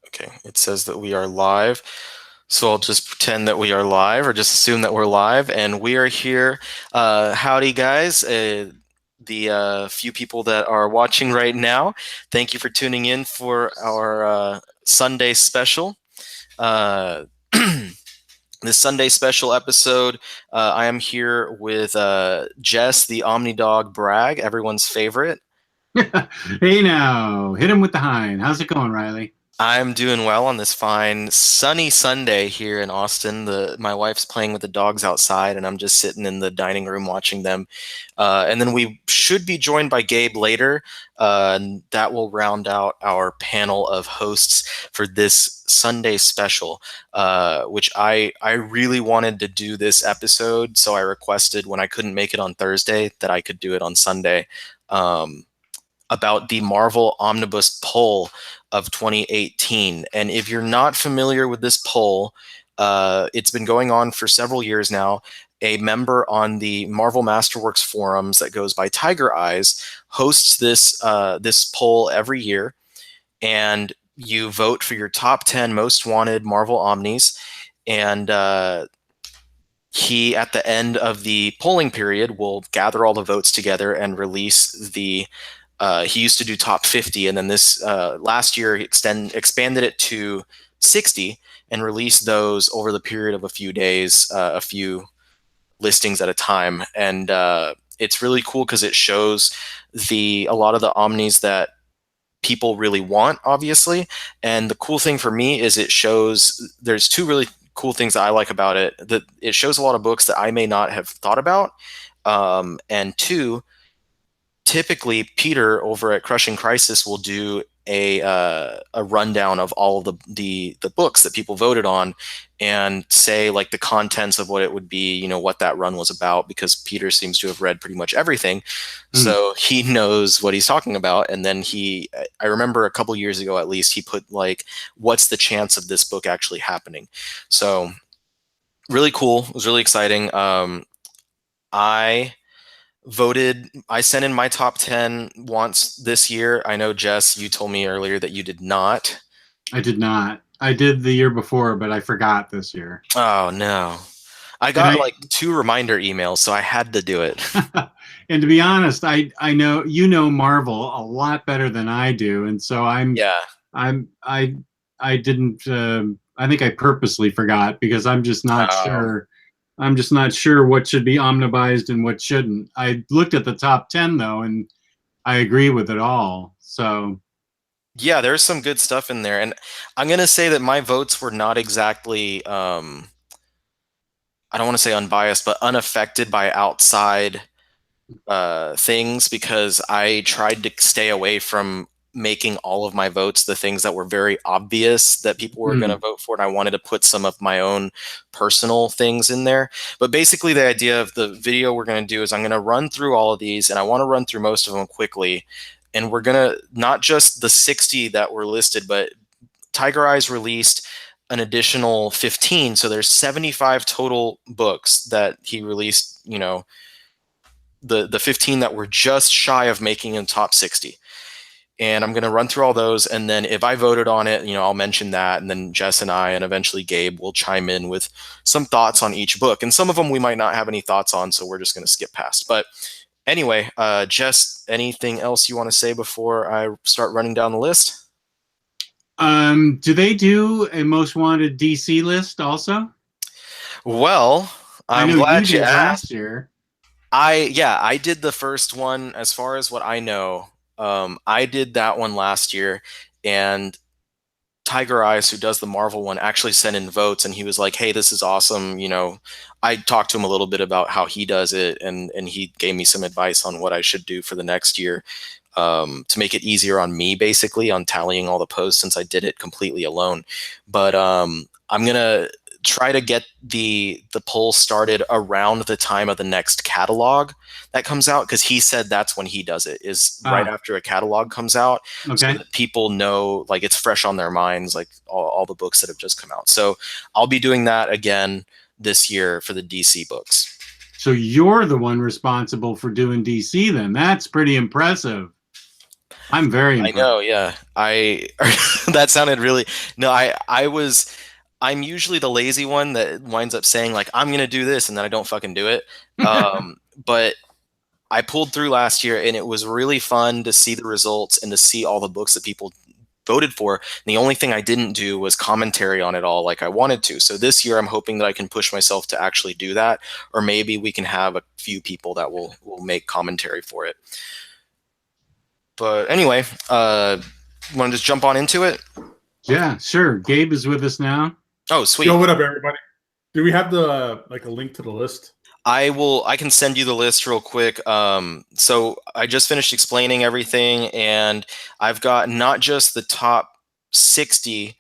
Okay, it says that we are live. So I'll just pretend that we are live, or just assume that we're live, and we are here. Howdy, guys. The few people that are watching right now, thank you for tuning in for our Sunday special. Uh, this Sunday special episode, I am here with Jess, the OmniDog Bragg, everyone's favorite. Hey now, hit him with the hind. How's it going, Riley? I'm doing well on this fine sunny Sunday here in Austin. My wife's playing with the dogs outside, and I'm just sitting in the dining room watching them. And then we should be joined by Gabe later, and that will round out our panel of hosts for this Sunday special, which I really wanted to do this episode, so I requested when I couldn't make it on Thursday that I could do it on Sunday. About the Marvel Omnibus poll of 2018. And if you're not familiar with this poll, it's been going on for several years now. A member on the Marvel Masterworks forums that goes by Tiger Eyes hosts this poll every year, and you vote for your top 10 most wanted Marvel Omnis. And he, at the end of the polling period, will gather all the votes together and release the he used to do top 50, and then this last year he expanded it to 60 and released those over the period of a few days, a few listings at a time. And it's really cool because it shows a lot of the Omnis that people really want, obviously. And the cool thing for me is it shows there's two really cool things that I like about it. That it shows a lot of books that I may not have thought about, and two, typically Peter over at Crushing Crisis will do a rundown of all of the books that people voted on and say like the contents of what it would be, what that run was about, because Peter seems to have read pretty much everything. So he knows what he's talking about. And then I remember a couple years ago, at least, he put like, what's the chance of this book actually happening? So really cool. It was really exciting. I sent in my top 10 once this year. I know, Jess, you told me earlier that you did not. I did not. I did the year before, but I forgot this year. Oh, no. I And got like 2 reminder emails, so I had to do it. and to be honest, I know you know Marvel a lot better than I do, and so Yeah. I didn't. I think I purposely forgot because I'm just not sure. I'm just not sure what should be omnibized and what shouldn't. I looked at the top 10 though, and I agree with it all. So Yeah, there's some good stuff in there. And I'm going to say that my votes were not exactly, I don't want to say unbiased, but unaffected by outside things, because I tried to stay away from making all of my votes the things that were very obvious that people were going to vote for, and I wanted to put some of my own personal things in there. But basically the idea of the video we're going to do is I'm going to run through all of these, and I want to run through most of them quickly, and we're going to not just the 60 that were listed, but Tiger Eyes released an additional 15, so there's 75 total books that he released, the 15 that were just shy of making in top 60. And I'm going to run through all those, and then if I voted on it, I'll mention that, and then Jess and I, and eventually Gabe, will chime in with some thoughts on each book. And some of them we might not have any thoughts on, so we're just going to skip past. But anyway, Jess, anything else you want to say before I start running down the list? do they do a most wanted DC list also? Well, I'm glad you asked. Last year. I did the first one. As far as what I know, I did that one last year, and Tiger Eyes, who does the Marvel one, actually sent in votes, and he was like, hey, this is awesome. I talked to him a little bit about how he does it, and he gave me some advice on what I should do for the next year, to make it easier on me, basically, on tallying all the posts, since I did it completely alone. But I'm going to try to get the poll started around the time of the next catalog that comes out, because he said that's when he does it, is right after a catalog comes out, so that people know, like, it's fresh on their minds, like all the books that have just come out. So I'll be doing that again this year for the DC books. So you're the one responsible for doing DC then. That's pretty impressive. I'm very I impressed. know, yeah. I that sounded really no, I'm usually the lazy one that winds up saying like I'm gonna do this and then I don't fucking do it. But I pulled through last year and it was really fun to see the results and to see all the books that people voted for. And the only thing I didn't do was commentary on it all like I wanted to. So this year I'm hoping that I can push myself to actually do that, or maybe we can have a few people that will make commentary for it. But anyway, want to just jump on into it? Yeah, sure. Gabe is with us now. Oh, sweet. Yo, what up, everybody? Do we have the like a link to the list? I can send you the list real quick. So I just finished explaining everything, and I've got not just the top 60,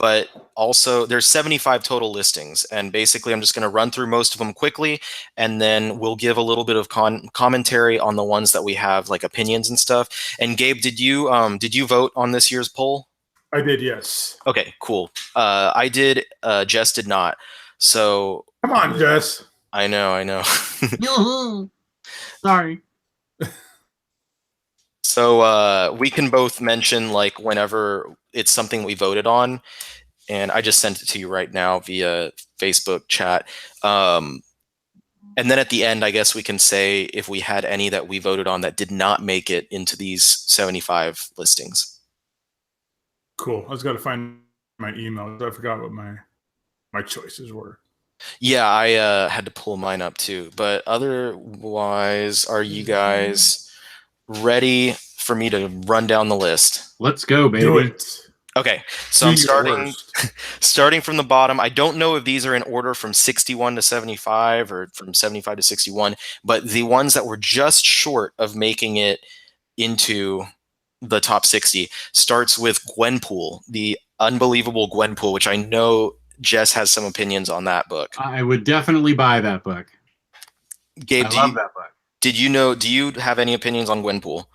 but also there's 75 total listings. And basically, I'm just going to run through most of them quickly, and then we'll give a little bit of commentary on the ones that we have like opinions and stuff. And Gabe, did you vote on this year's poll? I did, yes. Okay, cool. I did. Jess did not. So Come on, Jess. I know. Sorry. So we can both mention like whenever it's something we voted on, and I just sent it to you right now via Facebook chat. And then at the end, I guess we can say if we had any that we voted on that did not make it into these 75 listings. Cool. I was going to find my email. I forgot what my choices were. Yeah, I had to pull mine up too. But otherwise, are you guys ready for me to run down the list? Let's go, baby. Do it. Okay, so I'm starting from the bottom. I don't know if these are in order from 61 to 75 or from 75 to 61, but the ones that were just short of making it into the top 60 starts with Gwenpool, the unbelievable Gwenpool, which I know Jess has some opinions on that book. I would definitely buy that book. Gabe, I love that book. do you have any opinions on Gwenpool?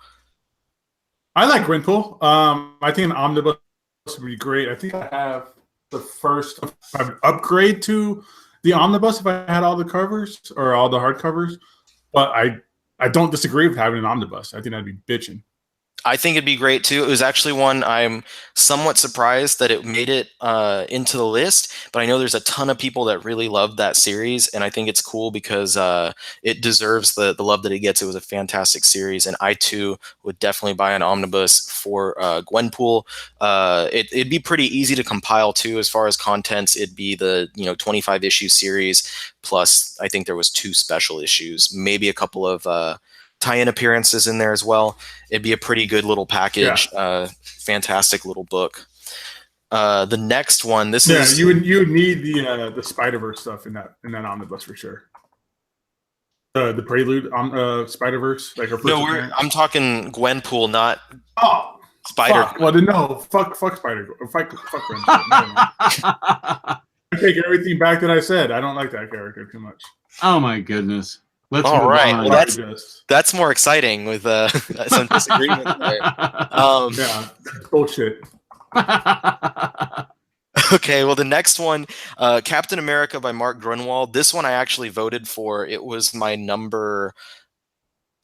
I like Gwenpool. I think an omnibus would be great. I think I have the first upgrade to the omnibus if I had all the covers or all the hardcovers. But I don't disagree with having an omnibus. I think that'd be bitching. I think it'd be great too. It was actually one I'm somewhat surprised that it made it into the list, but I know there's a ton of people that really loved that series, and I think it's cool because it deserves the love that it gets. It was a fantastic series, and I too would definitely buy an omnibus for Gwenpool. It'd be pretty easy to compile too, as far as contents. It'd be the 25 issue series plus I think there was 2 special issues, maybe a couple of tie-in appearances in there as well. It'd be a pretty good little package. Yeah. Fantastic little book. The next one, this is you would need the Spider-Verse stuff in that omnibus for sure. The Prelude Spider-Verse, like her first appearance. I'm talking Gwenpool, not Spider. Fuck. Well, no, fuck Spider. Fuck Gwenpool. I take everything back that I said. I don't like that character too much. Oh my goodness. Let's All right. on. Well, that's more exciting with some disagreement there. Yeah, bullshit. Okay, well, the next one, Captain America by Mark Grunwald. This one I actually voted for. It was my number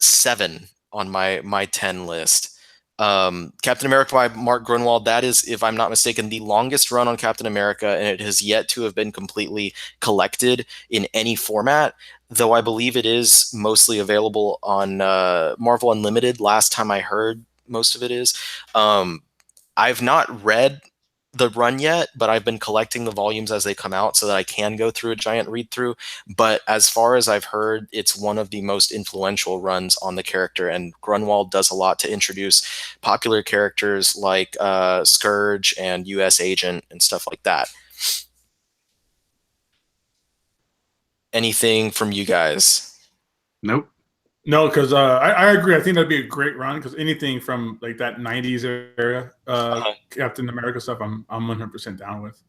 7 on my 10 list. Captain America by Mark Grunwald, that is, if I'm not mistaken, the longest run on Captain America, and it has yet to have been completely collected in any format, though I believe it is mostly available on Marvel Unlimited. Last time I heard, most of it is. I've not read the run yet, but I've been collecting the volumes as they come out so that I can go through a giant read through. But as far as I've heard, it's one of the most influential runs on the character, and Grunwald does a lot to introduce popular characters like Scourge and US Agent and stuff like that. Anything from you guys? Nope. No, because I agree. I think that'd be a great run because anything from like that '90s era, Captain America stuff, I'm 100% down with.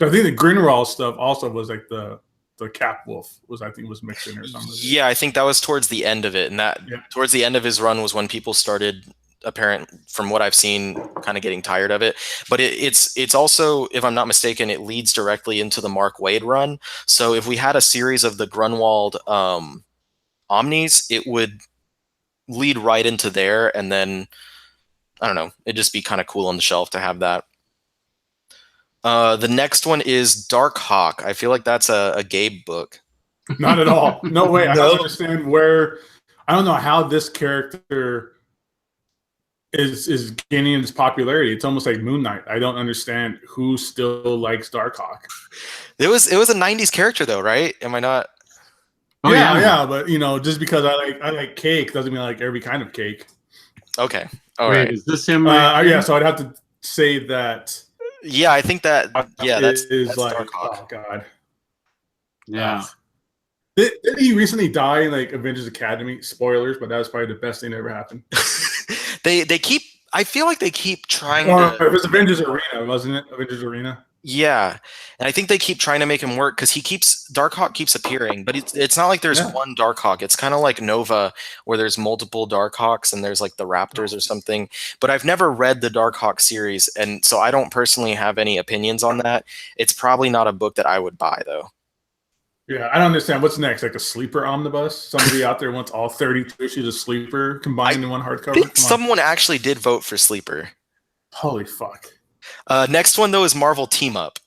So I think the Grunwald stuff also was like the Cap Wolf was mixed in or something. Yeah, I think that was towards the end of it, and towards the end of his run was when people started, from what I've seen, kind of getting tired of it. But it's also, if I'm not mistaken, it leads directly into the Mark Waid run. So if we had a series of the Grunwald Omnis, it would lead right into there, and then I don't know. It'd just be kind of cool on the shelf to have that. The next one is Dark Hawk. I feel like that's a Gabe book. Not at all. No way. I No. don't understand where. I don't know how this character is gaining its popularity. It's almost like Moon Knight. I don't understand who still likes Darkhawk. It was a 90s character though, right? Am I not? Oh yeah, but just because I like cake doesn't mean I like every kind of cake. Okay. All right. Is this him? Yeah, so I'd have to say that. Yeah, I think that. Yeah, that's like Darkhawk. oh god. Yeah. Didn't he recently die in like Avengers Academy? Spoilers, but that was probably the best thing that ever happened. they keep. I feel like they keep trying. Or it was Avengers Arena, wasn't it? Avengers Arena. Yeah, and I think they keep trying to make him work because Darkhawk keeps appearing, but it's not like there's one Darkhawk. It's kind of like Nova, where there's multiple Darkhawks and there's like the Raptors or something. But I've never read the Darkhawk series, and so I don't personally have any opinions on that. It's probably not a book that I would buy though. Yeah, I don't understand. What's next? Like a sleeper omnibus? Somebody out there wants all 32 issues of sleeper combined in one hardcover? I think someone actually did vote for sleeper. Holy fuck. Next one though is Marvel Team Up.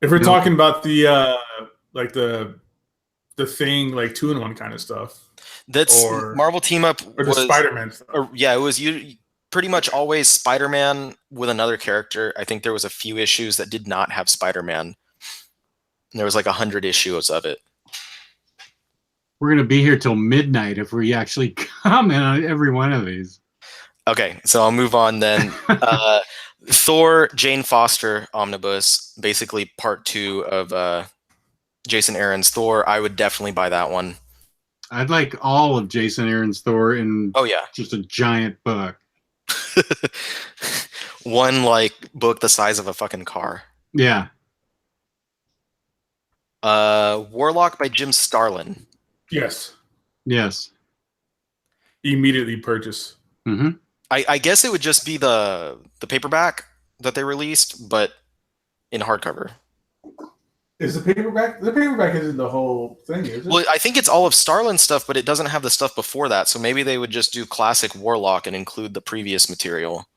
If we're talking about the like the thing, like 2-in-1 kind of stuff. That's Marvel Team Up or the Spider-Man stuff. Yeah, it was pretty much always Spider-Man with another character. I think there was a few issues that did not have Spider-Man. And there was like 100 issues of it. We're going to be here till midnight if we actually comment on every one of these. Okay, so I'll move on then. Thor, Jane Foster Omnibus, basically part 2 of Jason Aaron's Thor. I would definitely buy that one. I'd like all of Jason Aaron's Thor in just a giant book. One like book the size of a fucking car. Yeah. Warlock by Jim Starlin. Yes. Immediately purchase. Mm-hmm. I guess it would just be the paperback that they released, but in hardcover. Is the paperback? The paperback isn't the whole thing, is it? Well, I think it's all of Starlin's stuff, but it doesn't have the stuff before that. So maybe they would just do classic Warlock and include the previous material.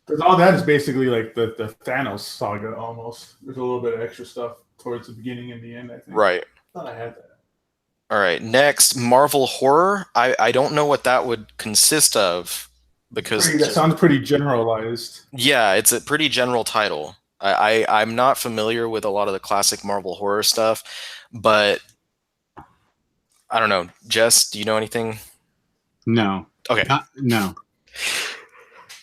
Because all that is basically like the Thanos saga almost. There's a little bit of extra stuff towards the beginning and the end, I think. Right. I thought I had that. All right. Next, Marvel Horror. I don't know what that would consist of because that sounds pretty generalized. Yeah, it's a pretty general title. I'm not familiar with a lot of the classic Marvel horror stuff, but I don't know. Jess, do you know anything? No. Okay. No.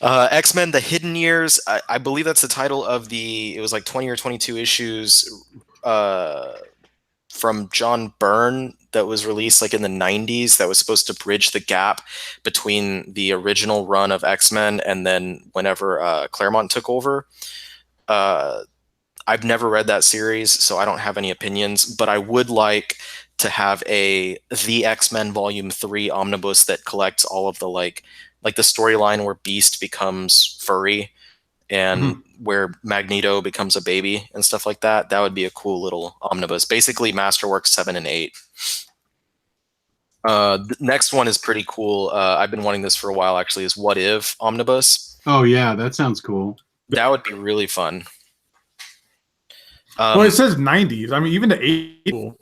X-Men: The Hidden Years. I believe that's the title of it was like 20 or 22 issues from John Byrne that was released like in the 90s that was supposed to bridge the gap between the original run of X-Men and then whenever Claremont took over. I've never read that series, so I don't have any opinions, but I would like to have the X-Men Volume 3 omnibus that collects all of the like the storyline where Beast becomes furry and where Magneto becomes a baby and stuff like that. That would be a cool little omnibus. Basically Masterworks 7 and 8. The next one is pretty cool. I've been wanting this for a while actually, is What If Omnibus. Oh yeah, that sounds cool. That would be really fun. Well, it says 90s. I mean, even the 80s.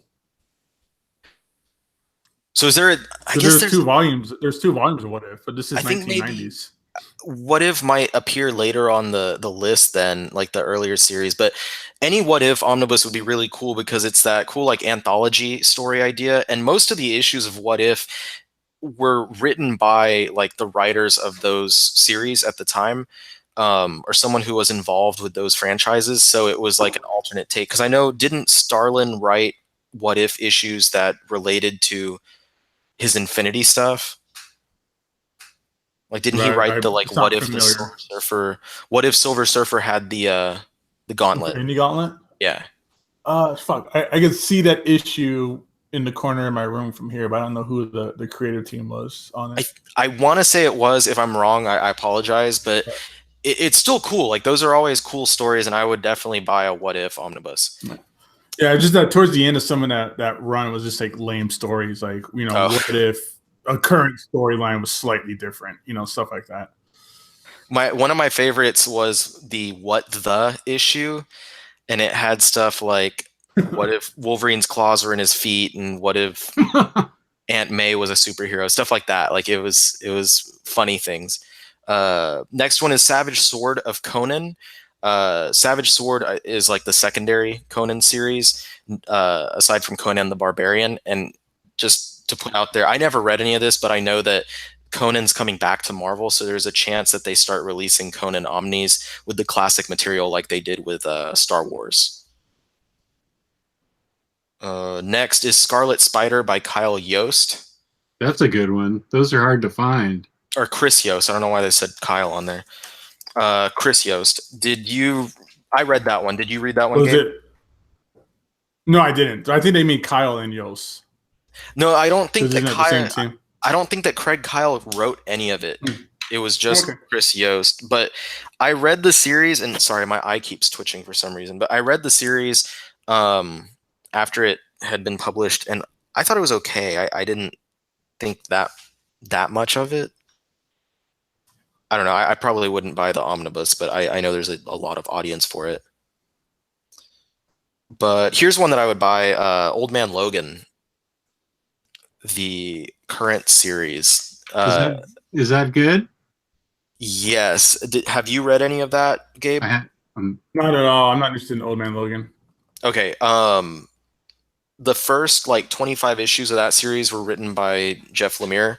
So is there I guess there's 2 volumes. There's 2 volumes of What If, but this is 1990s. What If might appear later on the list than like the earlier series, but any What If omnibus would be really cool because it's that cool like anthology story idea, and most of the issues of What If were written by like the writers of those series at the time. Or someone who was involved with those franchises. So it was like an alternate take. Because I know, didn't Starlin write What If issues that related to his Infinity stuff? Like, didn't he write the like What If the Silver Surfer? What if Silver Surfer had the gauntlet? Infinity Gauntlet? Yeah. Fuck. I could see that issue in the corner of my room from here, but I don't know who the creative team was on it. I want to say it was. If I'm wrong, I apologize, but it's still cool. Like those are always cool stories, and I would definitely buy a What If omnibus. Yeah, just that towards the end of some of that run was just like lame stories, like what if a current storyline was slightly different, stuff like that. One of my favorites was the "What the" issue, and it had stuff like, what if Wolverine's claws were in his feet, and what if Aunt May was a superhero, stuff like that. Like it was funny things. Next one is Savage Sword of Conan. Savage Sword is like the secondary Conan series, aside from Conan the Barbarian. And just to put out there, I never read any of this, but I know that Conan's coming back to Marvel, so there's a chance that they start releasing Conan Omnis with the classic material like they did with Star Wars. Next is Scarlet Spider by Kyle Yost. That's a good one. Those are hard to find. Or Chris Yost. I don't know why they said Kyle on there. Chris Yost. I read that one. Did you read that one, Gabe? No, I didn't. I think they mean Kyle and Yost. No, I don't think that Kyle. I don't think that Craig Kyle wrote any of it. It was just Chris Yost. But I read the series, and sorry, my eye keeps twitching for some reason. But I read the series after it had been published, and I thought it was okay. I didn't think that much of it. I don't know. I probably wouldn't buy the omnibus, but I know there's a lot of audience for it. But here's one that I would buy: Old Man Logan, the current series. Is that good? Yes. Have you read any of that, Gabe? Not at all. I'm not interested in Old Man Logan. Okay. The first 25 issues of that series were written by Jeff Lemire,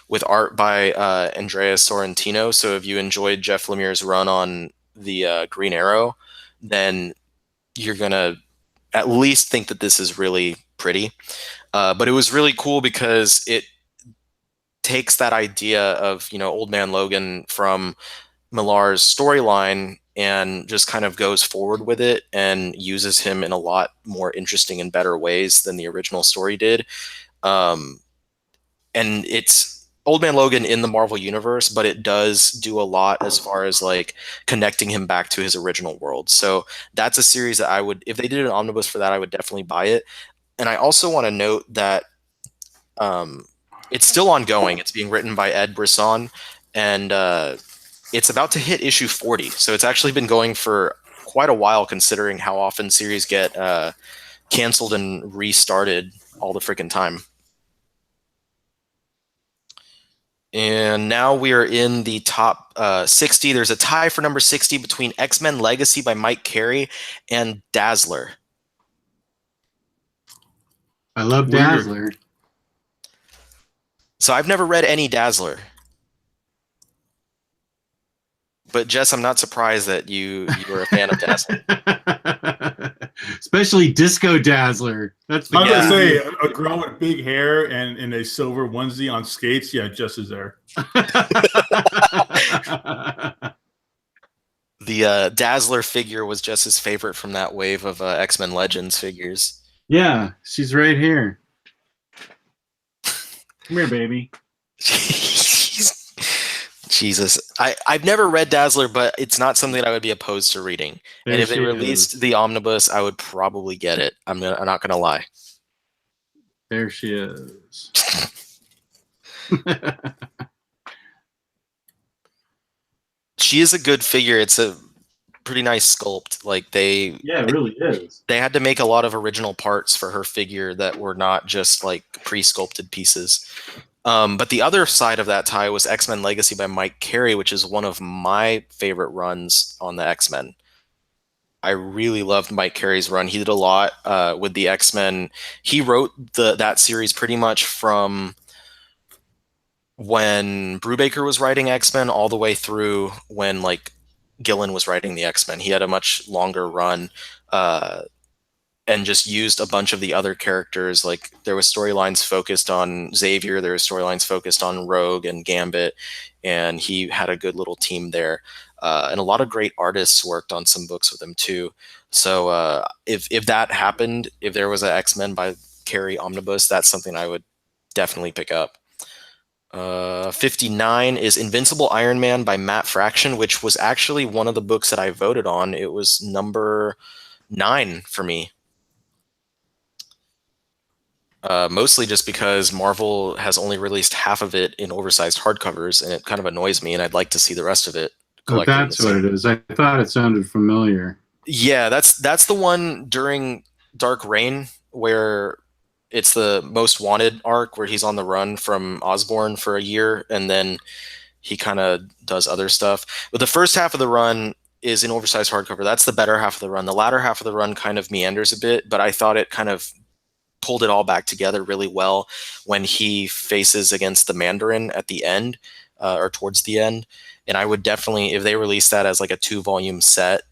with art by Andrea Sorrentino. So if you enjoyed Jeff Lemire's run on the Green Arrow, then you're gonna at least think that this is really pretty. But it was really cool because it takes that idea of Old Man Logan from Millar's storyline and just kind of goes forward with it and uses him in a lot more interesting and better ways than the original story did. And it's Old Man Logan in the Marvel universe, but it does do a lot as far as connecting him back to his original world. So that's a series that I would, if they did an omnibus for that, I would definitely buy it. And I also want to note that it's still ongoing. It's being written by Ed Brisson, and it's about to hit issue 40. So it's actually been going for quite a while, considering how often series get canceled and restarted all the freaking time. And now we are in the top 60. There's a tie for number 60 between X-Men Legacy by Mike Carey and Dazzler. I love Dazzler. So I've never read any Dazzler. But Jess, I'm not surprised that you were a fan of Dazzler. Especially Disco Dazzler. That's the I was going to say, a girl with big hair and in a silver onesie on skates. Yeah, Jess is there. The Dazzler figure was Jess's favorite from that wave of X-Men Legends figures. Yeah, she's right here. Come here, baby. Jesus. I've never read Dazzler, but it's not something that I would be opposed to reading. And if they released the omnibus, I would probably get it. I'm not going to lie. There she is. She is a good figure. It's a pretty nice sculpt. Yeah, it really is. They had to make a lot of original parts for her figure that were not just pre-sculpted pieces. But the other side of that tie was X-Men Legacy by Mike Carey, which is one of my favorite runs on the X-Men. I really loved Mike Carey's run. He did a lot with the X-Men. He wrote that series pretty much from when Brubaker was writing X-Men all the way through when Gillen was writing the X-Men. He had a much longer run. And just used a bunch of the other characters. There was storylines focused on Xavier, there was storylines focused on Rogue and Gambit, and he had a good little team there. And a lot of great artists worked on some books with him too. So if that happened, if there was an X-Men by Carey omnibus, that's something I would definitely pick up. 59 is Invincible Iron Man by Matt Fraction, which was actually one of the books that I voted on. It was number 9 for me. Mostly just because Marvel has only released half of it in oversized hardcovers, and it kind of annoys me, and I'd like to see the rest of it Oh, collected in the that's what it same. is. I thought it sounded familiar. Yeah, that's the one during Dark Reign where it's the Most Wanted arc where he's on the run from Osborn for a year, and then he kind of does other stuff. But the first half of the run is in oversized hardcover. That's the better half of the run. The latter half of the run kind of meanders a bit, but I thought it kind of pulled it all back together really well when he faces against the Mandarin at the end, or towards the end. And I would definitely, if they release that as like a 2-volume set,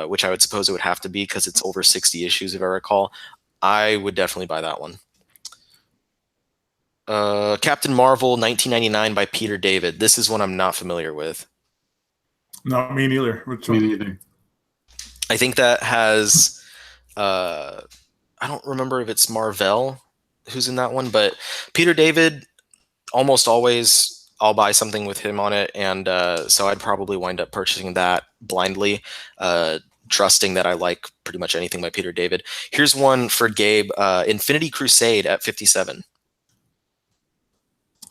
which I would suppose it would have to be because it's over 60 issues if I recall, I would definitely buy that one. Captain Marvel 1999 by Peter David. This is one I'm not familiar with. No, me neither. Which Me one? neither. I think that has I don't remember if it's Marvell who's in that one, but Peter David, almost always I'll buy something with him on it, and so I'd probably wind up purchasing that blindly, trusting that I like pretty much anything by Peter David. Here's one for Gabe, Infinity Crusade at 57.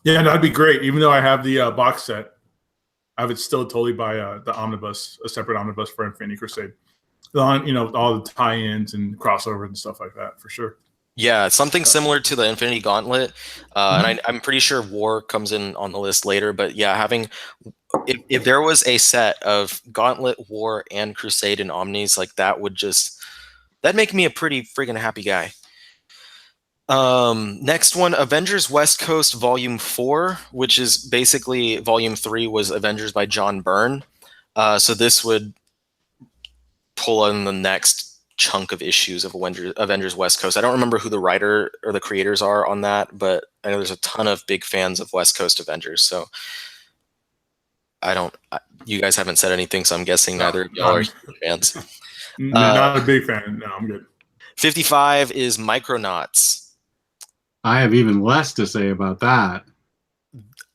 Yeah, that'd be great. Even though I have the box set, I would still totally buy the omnibus, a separate omnibus for Infinity Crusade. All the tie-ins and crossovers and stuff like that, for sure. Yeah, something similar to the Infinity Gauntlet, and I'm pretty sure War comes in on the list later. But yeah, having if there was a set of Gauntlet, War, and Crusade and Omnis, like that'd make me a pretty freaking happy guy. Next one, Avengers West Coast Volume 4, which is basically Volume 3 was Avengers by John Byrne. So this would pull in the next chunk of issues of Avengers West Coast. I don't remember who the writer or the creators are on that, but I know there's a ton of big fans of West Coast Avengers. So you guys haven't said anything, so I'm guessing neither of y'all are fans. Not a big fan. No, I'm good. 55 is Micronauts. I have even less to say about that.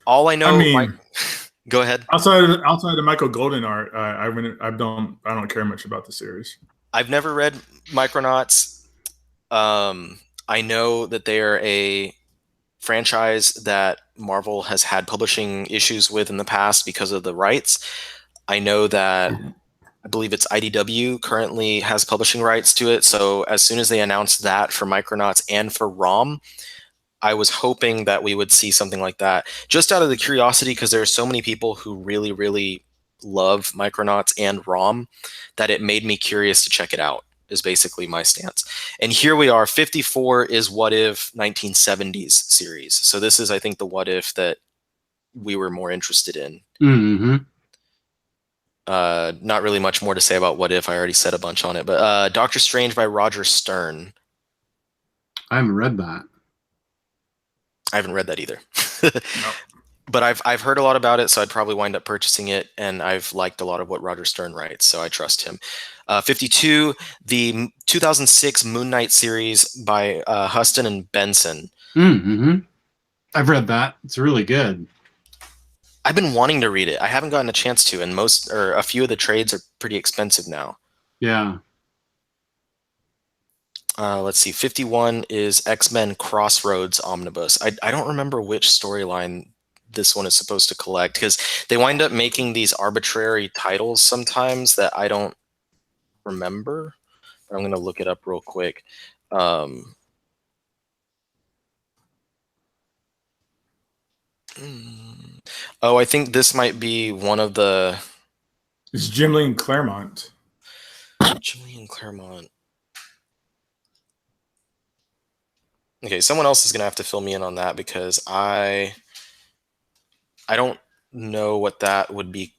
All I know, go ahead. Outside of Michael Golden art, I don't care much about the series. I've never read Micronauts. I know that they are a franchise that Marvel has had publishing issues with in the past because of the rights. I know that I believe it's IDW currently has publishing rights to it. So as soon as they announced that for Micronauts and for ROM, I was hoping that we would see something like that, just out of the curiosity, because there are so many people who really, really love Micronauts and ROM that it made me curious to check it out, is basically my stance. And here we are, 54 is What If 1970s series. So this is, I think, the What If that we were more interested in. Mm-hmm. Not really much more to say about What If. I already said a bunch on it. But Doctor Strange by Roger Stern. I haven't read that. I haven't read that either. No. But I've heard a lot about it, so I'd probably wind up purchasing it, and I've liked a lot of what Roger Stern writes, so I trust him. 52, the 2006 Moon Knight series by Huston and Benson. Mm-hmm. I've read that. It's really good. I've been wanting to read it. I haven't gotten a chance to, and a few of the trades are pretty expensive now. Yeah. Let's see. 51 is X-Men Crossroads Omnibus. I don't remember which storyline this one is supposed to collect, because they wind up making these arbitrary titles sometimes that I don't remember. I'm going to look it up real quick. I think this might be one of the... It's Jim Lee and Claremont. Jim Lee and Claremont. Okay, someone else is going to have to fill me in on that, because I don't know what that would be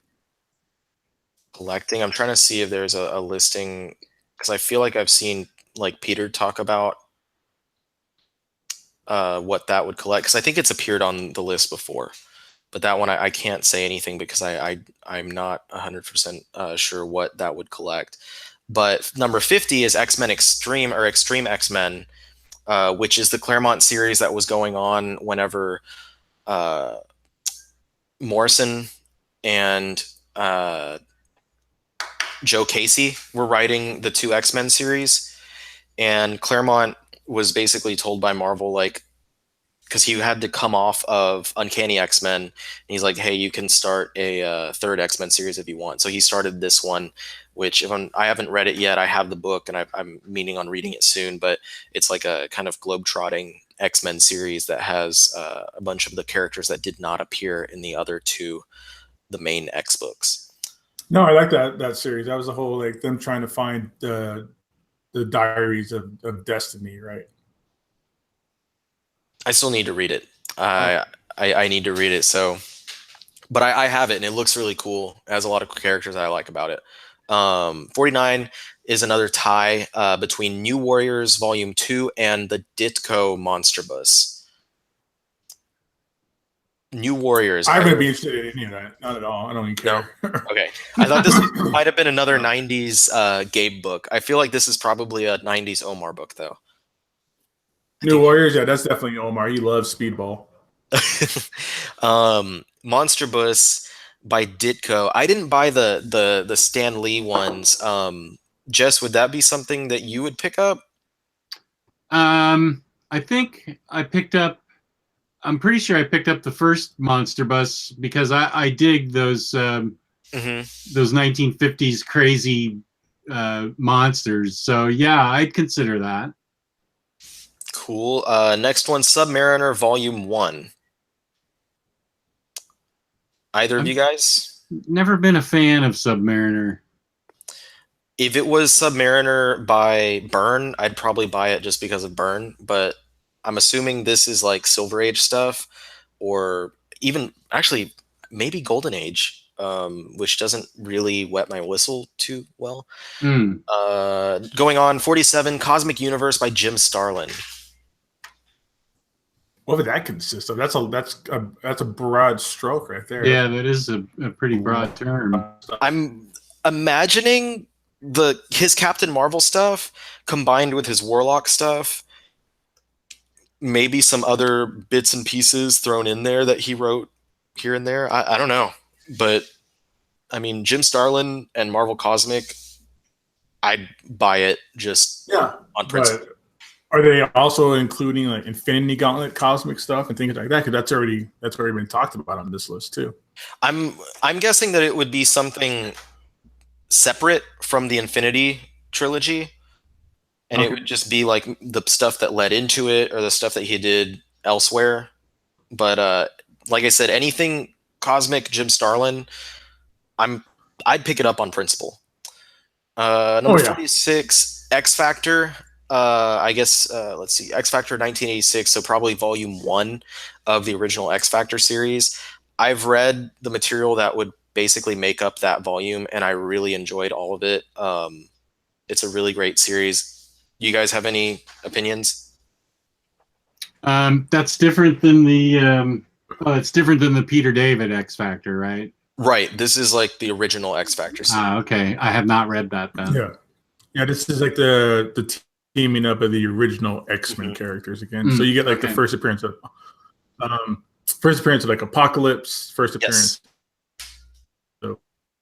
collecting. I'm trying to see if there's a listing, because I feel like I've seen like Peter talk about what that would collect, because I think it's appeared on the list before. But that one I can't say anything because I'm not 100% sure what that would collect. But number 50 is X-Men Extreme, or Extreme X-Men, which is the Claremont series that was going on whenever Morrison and Joe Casey were writing the two X-Men series. And Claremont was basically told by Marvel, like, because he had to come off of Uncanny X-Men, and he's like, hey, you can start a third X-Men series if you want. So he started this one, which I haven't read it yet. I have the book, and I'm meaning on reading it soon, but it's like a kind of globe-trotting X-Men series that has a bunch of the characters that did not appear in the other two, the main X books. No, I like that series. That was the whole, like, them trying to find the diaries of Destiny, right? I still need to read it. I need to read it. So, but I have it, and it looks really cool. It has a lot of characters that I like about it. 49 is another tie between New Warriors Volume 2 and the Ditko Monster Bus. New Warriors. I'm going to be interested in any of that. Not at all. I don't even care. No? Okay. I thought this might have been another 90s Gabe book. I feel like this is probably a 90s Omar book, though. New Warriors, yeah, that's definitely Omar. He loves Speedball. Monster Bus by Ditko. I didn't buy the Stan Lee ones. Jess, would that be something that you would pick up? I think I picked up. I'm pretty sure I picked up the first Monster Bus because I dig those those 1950s crazy monsters. So yeah, I'd consider that. Cool. Next one, Submariner Volume 1. Either of you guys? Never been a fan of Submariner. If it was Submariner by Byrne, I'd probably buy it just because of Byrne, but I'm assuming this is like Silver Age stuff, or even actually maybe Golden Age, which doesn't really wet my whistle too well. Going on, 47, Cosmic Universe by Jim Starlin. What would that consist of? That's a broad stroke right there. Yeah, that is a pretty broad term. I'm imagining his Captain Marvel stuff combined with his Warlock stuff. Maybe some other bits and pieces thrown in there that he wrote here and there. I don't know. But, I mean, Jim Starlin and Marvel Cosmic, I'd buy it just on principle. But are they also including like Infinity Gauntlet Cosmic stuff and things like that? Because that's already been talked about on this list too. I'm guessing that it would be something separate from the Infinity trilogy. And it would just be like the stuff that led into it or the stuff that he did elsewhere. But like I said, anything Cosmic Jim Starlin, I'd pick it up on principle. Number 46, X Factor. I guess let's see, X Factor 1986. So probably Volume 1 of the original X Factor series. I've read the material that would basically make up that volume, and I really enjoyed all of it. It's a really great series. You guys have any opinions? That's different than the it's different than the Peter David X Factor, right? Right. This is like the original X Factor series. Okay. I have not read that then. Yeah. This is like the teaming up of the original X-Men characters again. So you get like the first appearance of like Apocalypse, first appearance.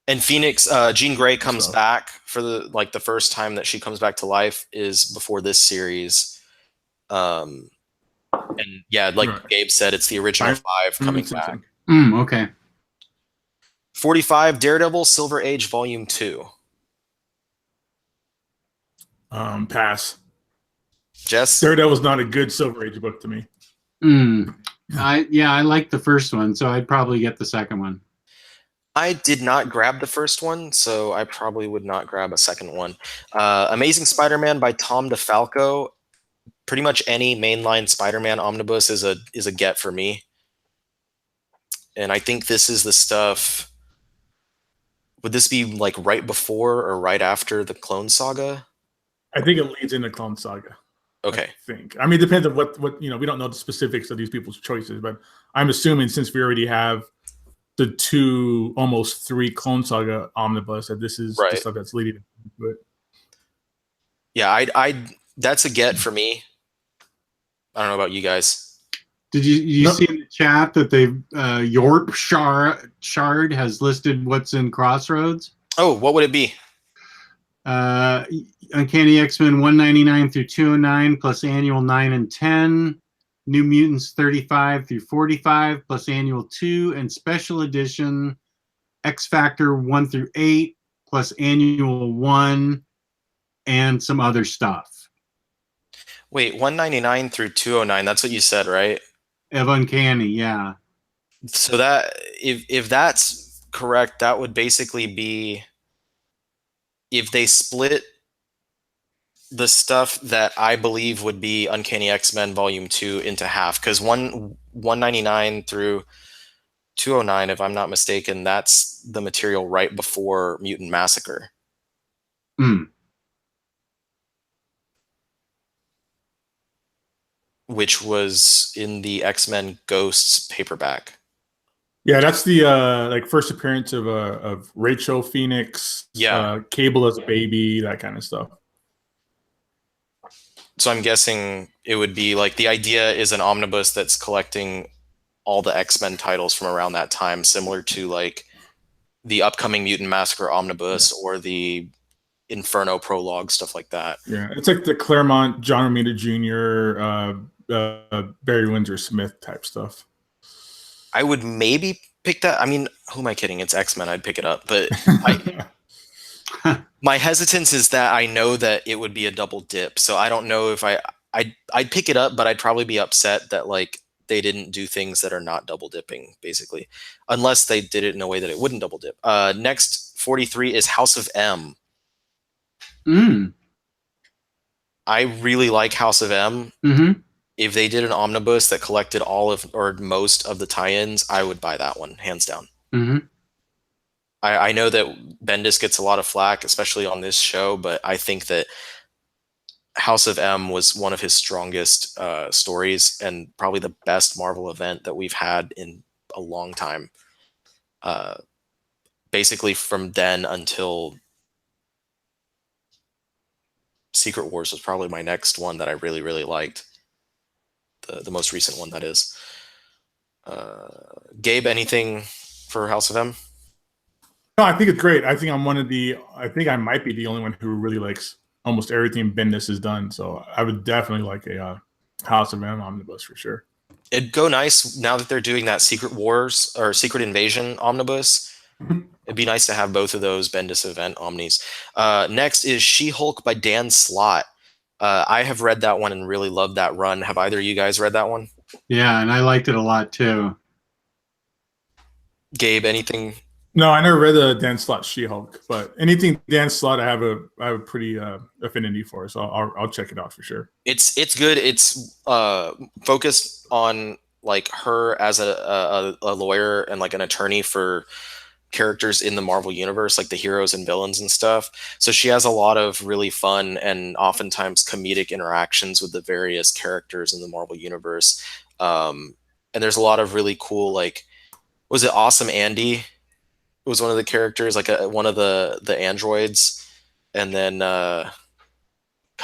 And Phoenix, Jean Grey comes back for the first time that she comes back to life is before this series. And yeah, like Gabe said, it's the original 5 coming back. Okay. 45, Daredevil Silver Age Volume 2. Pass. Jess? Daredevil's not a good Silver Age book to me. I like the first one, so I'd probably get the second one. I did not grab the first one, so I probably would not grab a second one. Amazing Spider-Man by Tom DeFalco. Pretty much any mainline Spider-Man omnibus is a get for me. And I think this is the stuff. Would this be like right before or right after the Clone Saga? I think it leads into Clone Saga. Okay. I mean, it depends on what we don't know the specifics of these people's choices, but I'm assuming since we already have the 2, almost 3 Clone Saga omnibus, that this is the stuff that's leading to it. Yeah, that's a get for me. I don't know about you guys. Did you see in the chat that Yorp Shard has listed what's in Crossroads? Oh, what would it be? Uh, Uncanny X-Men 199 through 209 plus annual 9 and 10. New Mutants 35 through 45 plus annual 2 and special edition X Factor 1 through 8 plus annual 1 and some other stuff. Wait, 199 through 209, that's what you said, right? Of Uncanny, yeah. So that if that's correct, that would basically be if they split the stuff that I believe would be Uncanny X-Men Volume 2 into half, because 199 through 209, if I'm not mistaken, that's the material right before Mutant Massacre. Mm. Which was in the X-Men Ghosts paperback. Yeah, that's the like first appearance of Rachel Phoenix, Yeah. Cable as a baby, that kind of stuff. So I'm guessing it would be like the idea is an omnibus that's collecting all the X-Men titles from around that time, similar to like the upcoming Mutant Massacre omnibus or the Inferno prologue, stuff like that. Yeah, it's like the Claremont, John Romita Jr., Barry Windsor Smith type stuff. I would maybe pick that. I mean, who am I kidding? It's X-Men. I'd pick it up. But my hesitance is that I know that it would be a double dip. So I don't know if I'd pick it up, but I'd probably be upset that like they didn't do things that are not double dipping, basically. Unless they did it in a way that it wouldn't double dip. Next, 43 is House of M. Mm. I really like House of M. Mm-hmm. If they did an omnibus that collected all of or most of the tie-ins, I would buy that one, hands down. Mm-hmm. I know that Bendis gets a lot of flack, especially on this show, but I think that House of M was one of his strongest stories and probably the best Marvel event that we've had in a long time. Basically from then until Secret Wars was probably my next one that I really, really liked. The most recent one, that is. Gabe, anything for House of M? No, I think it's great. I think I think I might be the only one who really likes almost everything Bendis has done. So I would definitely like a House of M omnibus for sure. It'd go nice now that they're doing that Secret Wars or Secret Invasion omnibus. It'd be nice to have both of those Bendis event omnis. Next is She-Hulk by Dan Slott. I have read that one and really loved that run. Have either of you guys read that one? Yeah, and I liked it a lot too. Gabe, anything? No, I never read the Dan Slott She-Hulk, but anything Dan Slott, I have a pretty affinity for, so I'll check it out for sure. It's good. It's focused on like her as a lawyer and like an attorney for characters in the Marvel universe, like the heroes and villains and stuff. So she has a lot of really fun and oftentimes comedic interactions with the various characters in the Marvel universe. And there's a lot of really cool, like, was it Awesome Andy? It was one of the characters, like one of the androids. And then, God,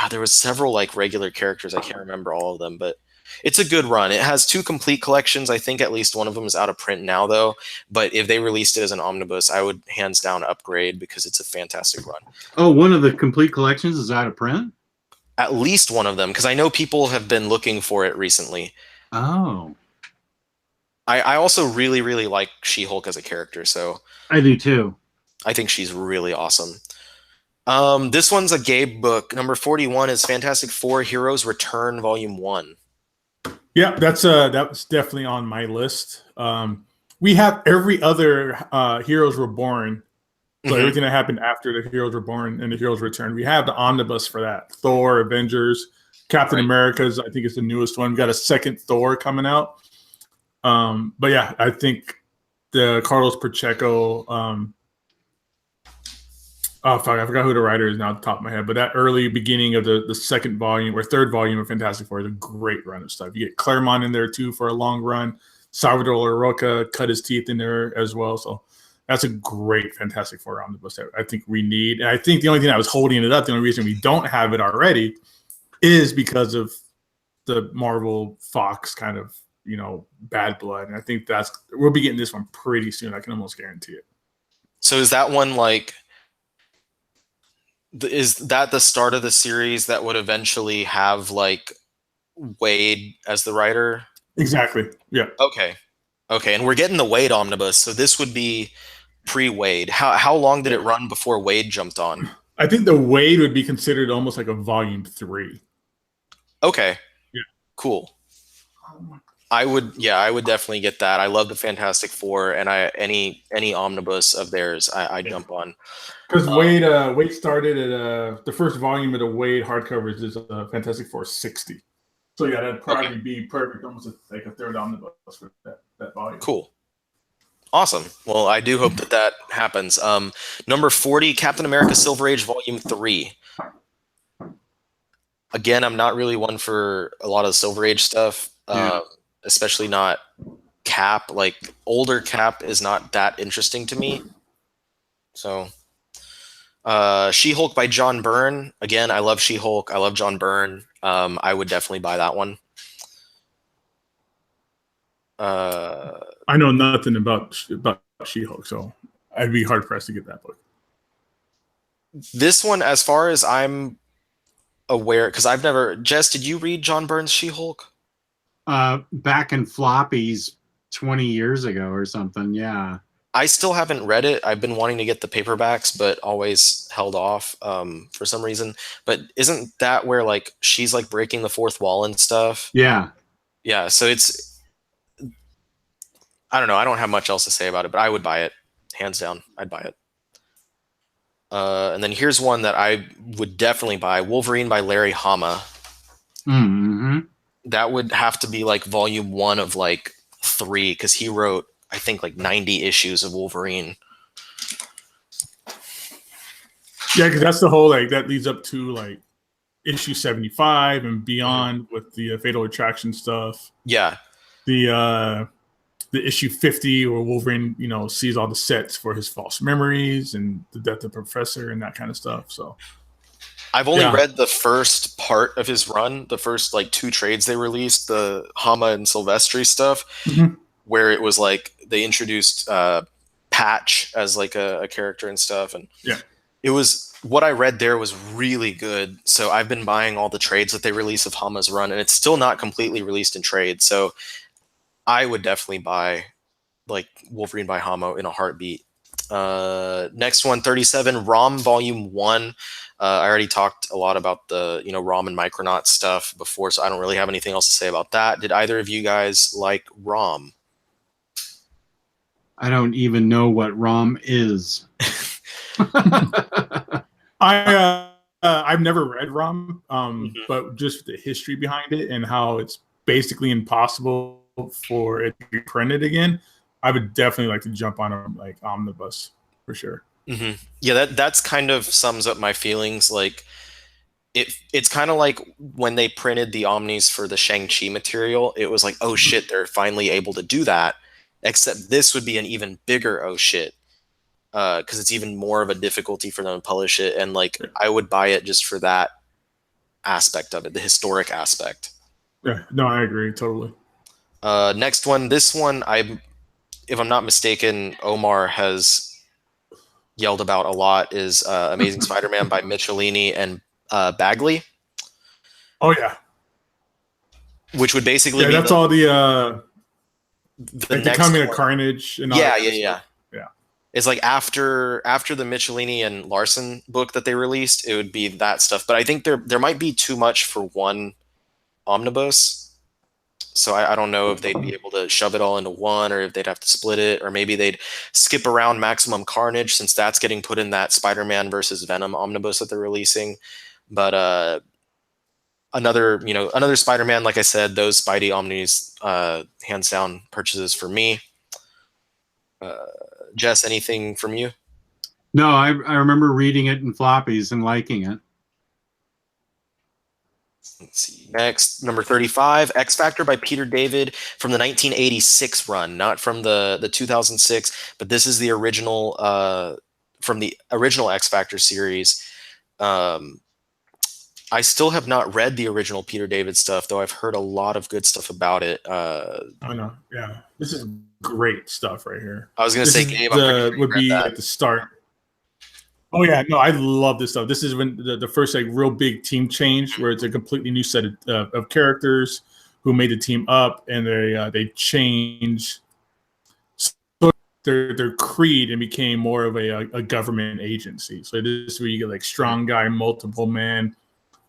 there was several like regular characters. I can't remember all of them, but it's a good run. It has 2 complete collections. I think at least one of them is out of print now, though. But if they released it as an omnibus, I would hands down upgrade because it's a fantastic run. Oh, one of the complete collections is out of print? At least one of them, because I know people have been looking for it recently. Oh. I also really, really like She-Hulk as a character, so I do too. I think she's really awesome. This one's a Gabe book. Number 41 is Fantastic Four Heroes Return Volume 1. Yeah, that was definitely on my list. We have every other Heroes Were Born. So everything that happened after the Heroes Were Born and the Heroes Returned. We have the omnibus for that. Thor, Avengers, Captain America's, I think it's the newest one. We got a second Thor coming out. But yeah, I think the Carlos Pacheco, oh fuck, I forgot who the writer is now at the top of my head, but that early beginning of the second volume or third volume of Fantastic Four is a great run of stuff. You get Claremont in there too for a long run. Salvador LaRocca cut his teeth in there as well. So that's a great Fantastic Four omnibus that I think we need. And I think the only thing that was holding it up, the only reason we don't have it already is because of the Marvel Fox kind of, bad blood. And I think we'll be getting this one pretty soon. I can almost guarantee it. So is that one like Is that the start of the series that would eventually have like Wade as the writer? Exactly. Yeah. Okay. Okay, and we're getting the Wade omnibus, so this would be pre-Wade. How long did Yeah. it run before Wade jumped on? I think the Wade would be considered almost like a volume 3. Okay. Yeah. Cool. I would definitely get that. I love the Fantastic Four, and any omnibus of theirs I jump on. Because Wade started at the first volume of the Wade hardcovers is Fantastic Four 60. So yeah, that'd probably be perfect, almost like a third omnibus for that volume. Cool. Awesome. Well, I do hope that happens. Number 40, Captain America Silver Age Volume 3. Again, I'm not really one for a lot of Silver Age stuff, especially not Cap. Like, older Cap is not that interesting to me. So, She-Hulk by John Byrne. Again, I love She-Hulk. I love John Byrne. I would definitely buy that one. I know nothing about She-Hulk, so I'd be hard pressed to get that book. This one, as far as I'm aware, because I've never. Jess, did you read John Byrne's She-Hulk? Back in floppies 20 years ago or something. Yeah. I still haven't read it. I've been wanting to get the paperbacks, but always held off for some reason. But isn't that where like she's like breaking the fourth wall and stuff? Yeah. Yeah. So it's. I don't know. I don't have much else to say about it, but I would buy it, hands down. I'd buy it. And then here's one that I would definitely buy: Wolverine by Larry Hama. Mm-hmm. That would have to be like volume 1 of like 3, because he wrote, I think, like 90 issues of Wolverine. Yeah, because that's the whole like that leads up to like issue 75 and beyond with the Fatal Attraction stuff. Yeah. The issue 50 where Wolverine, sees all the sets for his false memories and the death of the professor and that kind of stuff. So I've only read the first part of his run, the first like 2 trades they released, the Hama and Silvestri stuff, where it was like they introduced Patch as like a character and stuff, and it was what I read there was really good. So I've been buying all the trades that they release of Hama's run, and it's still not completely released in trade. So I would definitely buy like Wolverine by Hama in a heartbeat. Next one, 37, ROM Volume 1. I already talked a lot about the ROM and Micronaut stuff before, so I don't really have anything else to say about that. Did either of you guys like ROM? I don't even know what ROM is. I've never read ROM, but just the history behind it and how it's basically impossible for it to be printed again, I would definitely like to jump on a like omnibus for sure. Yeah, that's kind of sums up my feelings. Like it's kind of like when they printed the Omnis for the Shang-Chi material, it was like, oh shit, they're finally able to do that. Except this would be an even bigger oh shit, because it's even more of a difficulty for them to publish it. And like I would buy it just for that aspect of it, the historic aspect. Yeah, no, I agree totally. Next one, this one, if I'm not mistaken, Omar has yelled about a lot, is Amazing Spider-Man by Michelini and Bagley. Oh yeah, which would basically be that's all the next Becoming one. a Carnage and all yeah. It's like after the Michelini and Larson book that they released, it would be that stuff. But I think there might be too much for one omnibus. So I don't know if they'd be able to shove it all into one, or if they'd have to split it, or maybe they'd skip around Maximum Carnage, since that's getting put in that Spider-Man versus Venom omnibus that they're releasing. But another Spider-Man, like I said, those Spidey Omnis, hands down purchases for me. Jess, anything from you? No, I remember reading it in floppies and liking it. Let's see. Next, number 35, X Factor by Peter David from the 1986 run, not from the 2006, but this is the original from the original X Factor series. I still have not read the original Peter David stuff, though I've heard a lot of good stuff about it. I know, yeah, this is great stuff right here. I was going to say, Gabe, would be at the start. Oh yeah, no, I love this stuff. This is when the first like real big team change, where it's a completely new set of characters who made the team up, and they change their creed and became more of a government agency. So this is where you get like Strong Guy, Multiple Man,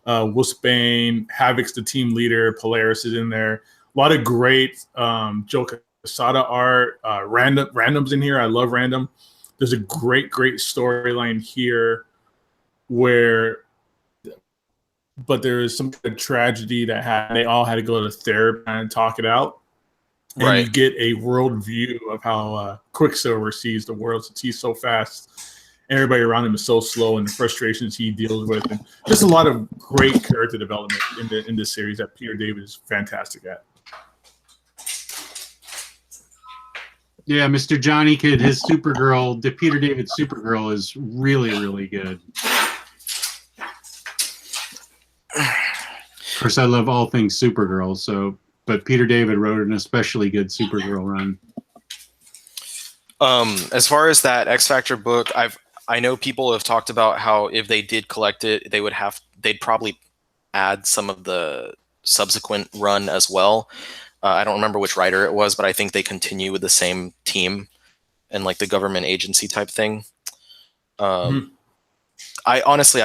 Wolfsbane, Havoc's the team leader, Polaris is in there. A lot of great Joe Quesada art, randoms in here. I love random. There's a great storyline here but there is some kind of tragedy that happened. They all had to go to therapy and talk it out. And Right. you get a world view of how Quicksilver sees the world, since he's so fast. And everybody around him is so slow, and the frustrations he deals with. And just a lot of great character development in this series that Peter David is fantastic at. Yeah, Mr. Johnny Kid, his Supergirl, the Peter David Supergirl is really, really good. Of course, I love all things Supergirl, but Peter David wrote an especially good Supergirl run. As far as that X Factor book, I know people have talked about how if they did collect it, they'd probably add some of the subsequent run as well. I don't remember which writer it was, but I think they continue with the same team and like the government agency type thing. I'd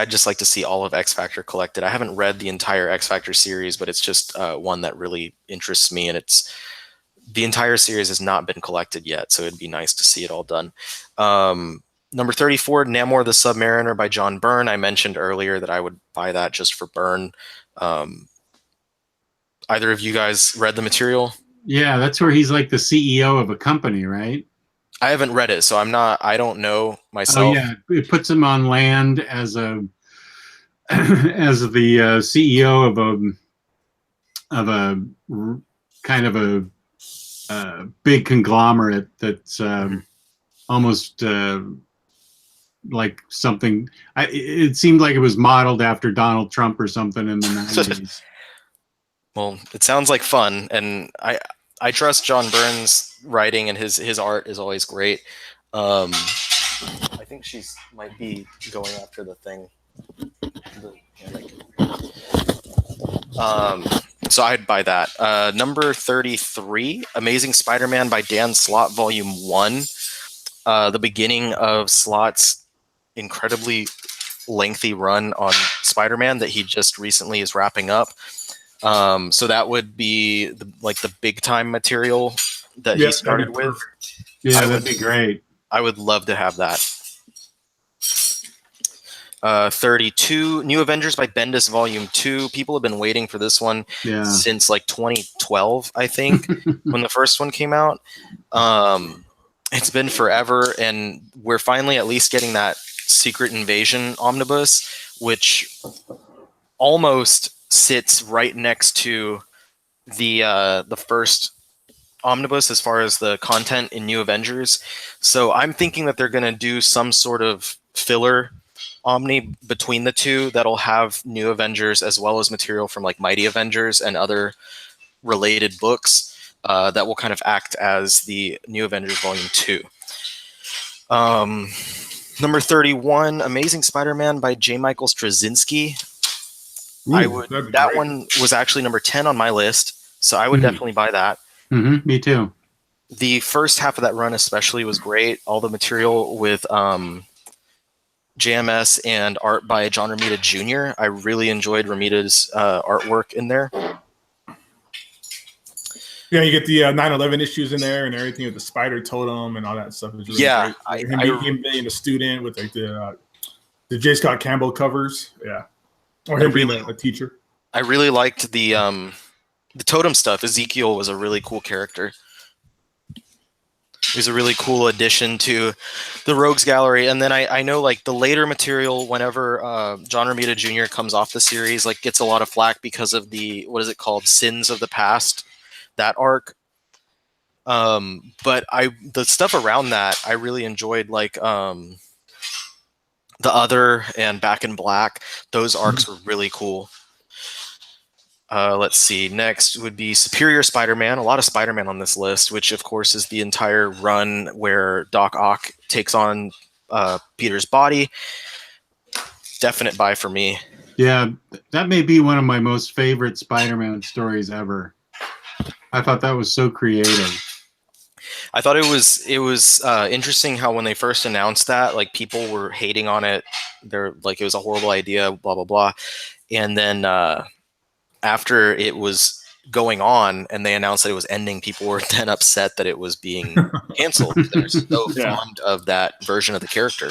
just like to see all of X Factor collected. I haven't read the entire X Factor series, but it's just one that really interests me, and the entire series has not been collected yet, so it'd be nice to see it all done. Number 34, Namor the Submariner by John Byrne. I mentioned earlier that I would buy that just for Byrne. Either of you guys read the material? Yeah, that's where he's like the CEO of a company, right? I haven't read it, so I don't know myself. Oh yeah, it puts him on land as the CEO of a kind of a big conglomerate that's almost like something. It seemed like it was modeled after Donald Trump or something in the 90s. Well, it sounds like fun, and I trust John Byrne's writing, and his art is always great. I think might be going after the thing. So I'd buy that. Number 33, Amazing Spider-Man by Dan Slott, Volume 1. The beginning of Slott's incredibly lengthy run on Spider-Man that he just recently is wrapping up. So that would be the big time material that he started with. Yeah, that'd be great. I would love to have that. 32, New Avengers by Bendis Volume 2. People have been waiting for this one since like 2012, I think, when the first one came out. It's been forever, and we're finally at least getting that Secret Invasion omnibus, which almost sits right next to the first omnibus as far as the content in New Avengers. So I'm thinking that they're going to do some sort of filler Omni between the two that'll have New Avengers as well as material from like Mighty Avengers and other related books that will kind of act as the New Avengers Volume 2. Number 31, Amazing Spider-Man by J. Michael Straczynski. That one was actually number 10 on my list, so I would definitely buy that. Me too. The first half of that run especially was great. All the material with JMS and art by John Romita Jr. I really enjoyed Romita's artwork in there. Yeah, you get the 9/11 issues in there and everything with the spider totem and all that stuff. Is really great. Him being a student with like the J. Scott Campbell covers. Yeah. Or him being a teacher. I really liked the totem stuff. Ezekiel was a really cool character. He was a really cool addition to the Rogues Gallery. And then I know like the later material, whenever John Romita Jr. comes off the series, like gets a lot of flack because of the, what is it called? Sins of the Past, that arc. But the stuff around that, I really enjoyed, like The Other and Back in Black. Those arcs were really cool. Let's see. Next would be Superior Spider-Man. A lot of Spider-Man on this list, which of course is the entire run where Doc Ock takes on Peter's body. Definite buy for me. Yeah, that may be one of my most favorite Spider-Man stories ever. I thought that was so creative. I thought it was interesting how when they first announced that, like, people were hating on it. They're like, it was a horrible idea, blah blah blah. And then after it was going on and they announced that it was ending, people were then upset that it was being canceled. They're so fond of that version of the character.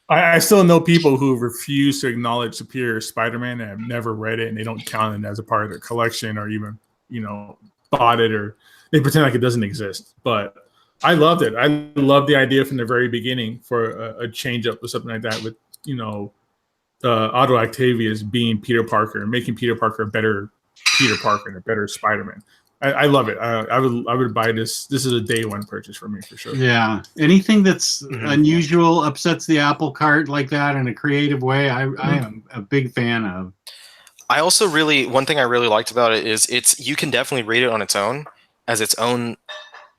I still know people who refuse to acknowledge Superior Spider-Man and have never read it, and they don't count it as a part of their collection or even, bought it, or they pretend like it doesn't exist. But I loved it. I loved the idea from the very beginning for a change up or something like that with, Otto Octavius being Peter Parker and making Peter Parker a better Peter Parker and a better Spider-Man. I love it. I would buy this. This is a day one purchase for me for sure. Yeah, anything that's unusual, upsets the apple cart like that in a creative way, I am a big fan of. I also one thing I really liked about it is you can definitely read it on its own as its own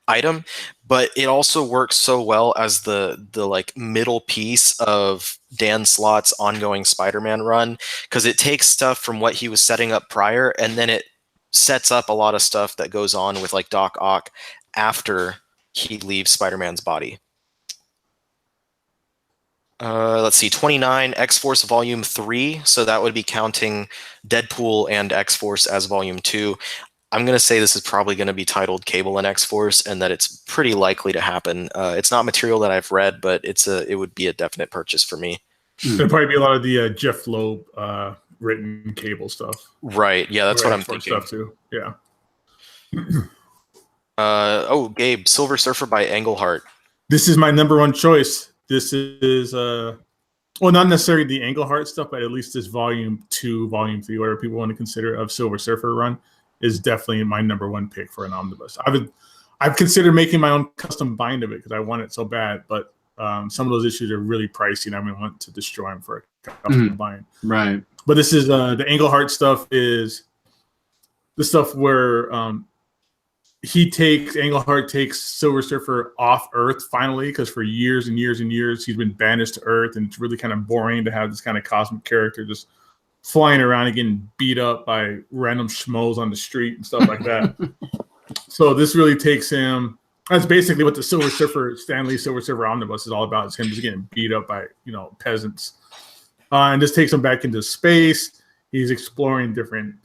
item, but it also works so well as the like middle piece of Dan Slott's ongoing Spider-Man run, because it takes stuff from what he was setting up prior, and then it sets up a lot of stuff that goes on with like Doc Ock after he leaves Spider-Man's body. Let's see, 29, X-Force Volume 3, so that would be counting Deadpool and X-Force as Volume 2. I'm going to say this is probably going to be titled Cable and X-Force, and that it's pretty likely to happen. It's not material that I've read, but it would be a definite purchase for me. There'll probably be a lot of the Jeff Loeb written Cable stuff. Right, yeah, that's what I'm thinking. Stuff too, yeah. Gabe, Silver Surfer by Englehart. This is my number one choice. This is, not necessarily the Englehart stuff, but at least this Volume 2, Volume 3, whatever people want to consider, of Silver Surfer run is definitely my number one pick for an omnibus. I've considered making my own custom bind of it because I want it so bad, but some of those issues are really pricey, and I would want to destroy them for a custom bind. Right. But this is the Englehart stuff is the stuff where Englehart takes Silver Surfer off Earth finally, because for years and years and years he's been banished to Earth, and it's really kind of boring to have this kind of cosmic character just flying around and getting beat up by random schmoes on the street and stuff like that. So this really takes him. That's basically what the Stan Lee Silver Surfer Omnibus is all about. Is him just getting beat up by peasants, and this takes him back into space. He's exploring different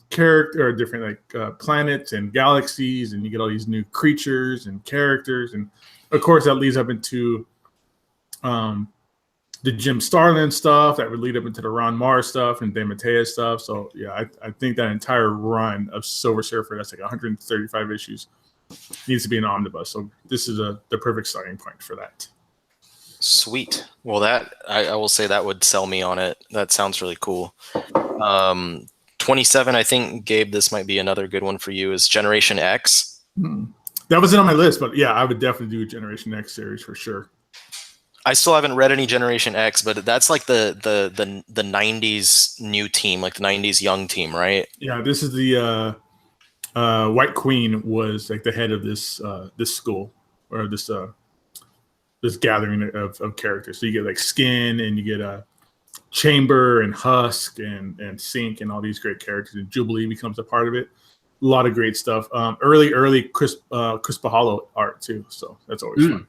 planets and galaxies, and you get all these new creatures and characters, and of course that leads up into the Jim Starlin stuff that would lead up into the Ron Mars stuff and DeMatteis stuff. So yeah, I think that entire run of Silver Surfer, that's like 135 issues, needs to be an omnibus. So this is the perfect starting point for that. Sweet. Well, that I will say that would sell me on it. That sounds really cool. 27, I think, Gabe, this might be another good one for you, is Generation X. That wasn't on my list, but yeah, I would definitely do a Generation X series for sure. I still haven't read any Generation X, but that's like the 90s new team, like the 90s young team, right? Yeah, this is the White Queen was like the head of this school, or this gathering of characters. So you get like Skin, and you get Chamber and Husk and Sync, and all these great characters. And Jubilee becomes a part of it. A lot of great stuff. Early Chris Pahalo art too. So that's always fun.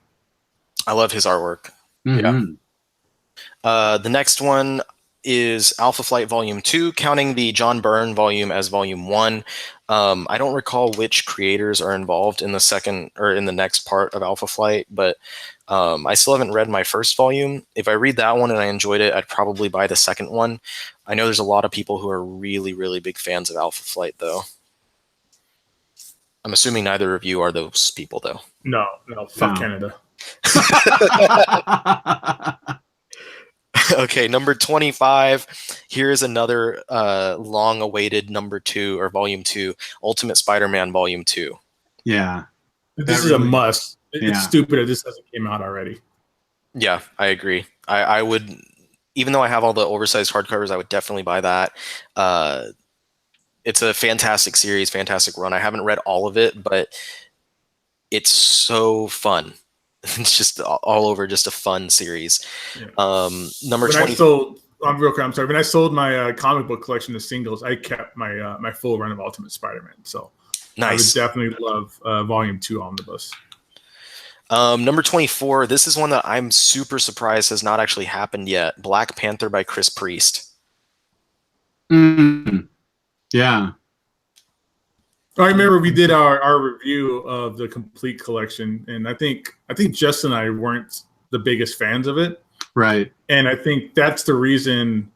I love his artwork. Yeah. The next one is Alpha Flight Volume 2, counting the John Byrne volume as Volume 1. I don't recall which creators are involved in the next part of Alpha Flight, but I still haven't read my first volume. If I read that one and I enjoyed it, I'd probably buy the second one. I know there's a lot of people who are really, really big fans of Alpha Flight, though. I'm assuming neither of you are those people, though. No, fuck Canada. Okay, number 25. Here's another long-awaited number 2 or Volume 2, Ultimate Spider-Man Volume 2. Yeah, this is a must. It's stupid if this hasn't came out already. Yeah, I agree. I would, even though I have all the oversized hardcovers, I would definitely buy that. It's a fantastic series, fantastic run. I haven't read all of it, but it's so fun. It's just all over, just a fun series. Yeah. Number when 20. I'm real quick. I'm sorry. When I sold my comic book collection of singles, I kept my my full run of Ultimate Spider-Man. So Nice. I would definitely love Volume 2 Omnibus. Number 24. This is one that I'm super surprised has not actually happened yet. Black Panther by Chris Priest. Yeah. I remember we did our review of the complete collection, and I think Justin and I weren't the biggest fans of it. Right. And I think that's the reason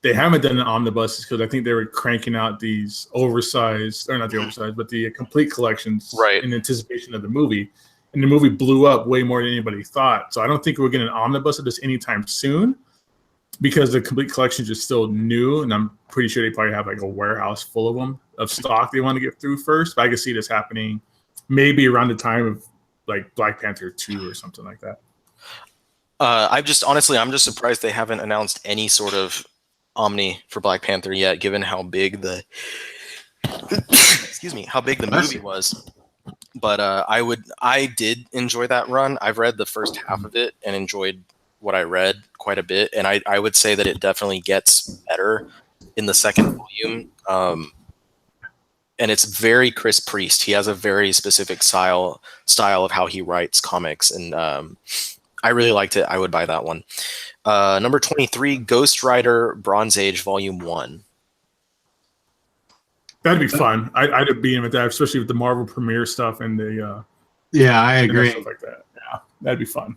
they haven't done an omnibus, is because I think they were cranking out these oversized, or not the oversized, but the complete collections in anticipation of the movie. And the movie blew up way more than anybody thought. So I don't think we're getting an omnibus of this anytime soon, because the complete collections are still new, and I'm pretty sure they probably have like a warehouse full of them of stock they want to get through first. But I can see this happening maybe around the time of like Black Panther 2 or something like that. I'm just surprised they haven't announced any sort of Omni for Black Panther yet, given how big the how big the movie was. But I did enjoy that run. I've read the first half of it and enjoyed what I read quite a bit, and I would say that it definitely gets better in the second volume. And it's very Chris Priest. He has a very specific style of how he writes comics, and I really liked it. I would buy that one. Number 23, Ghost Rider Bronze Age Volume 1. That'd be fun. I'd be in with that, especially with the Marvel premiere stuff and the yeah, I agree. Stuff like that. Yeah, that'd be fun.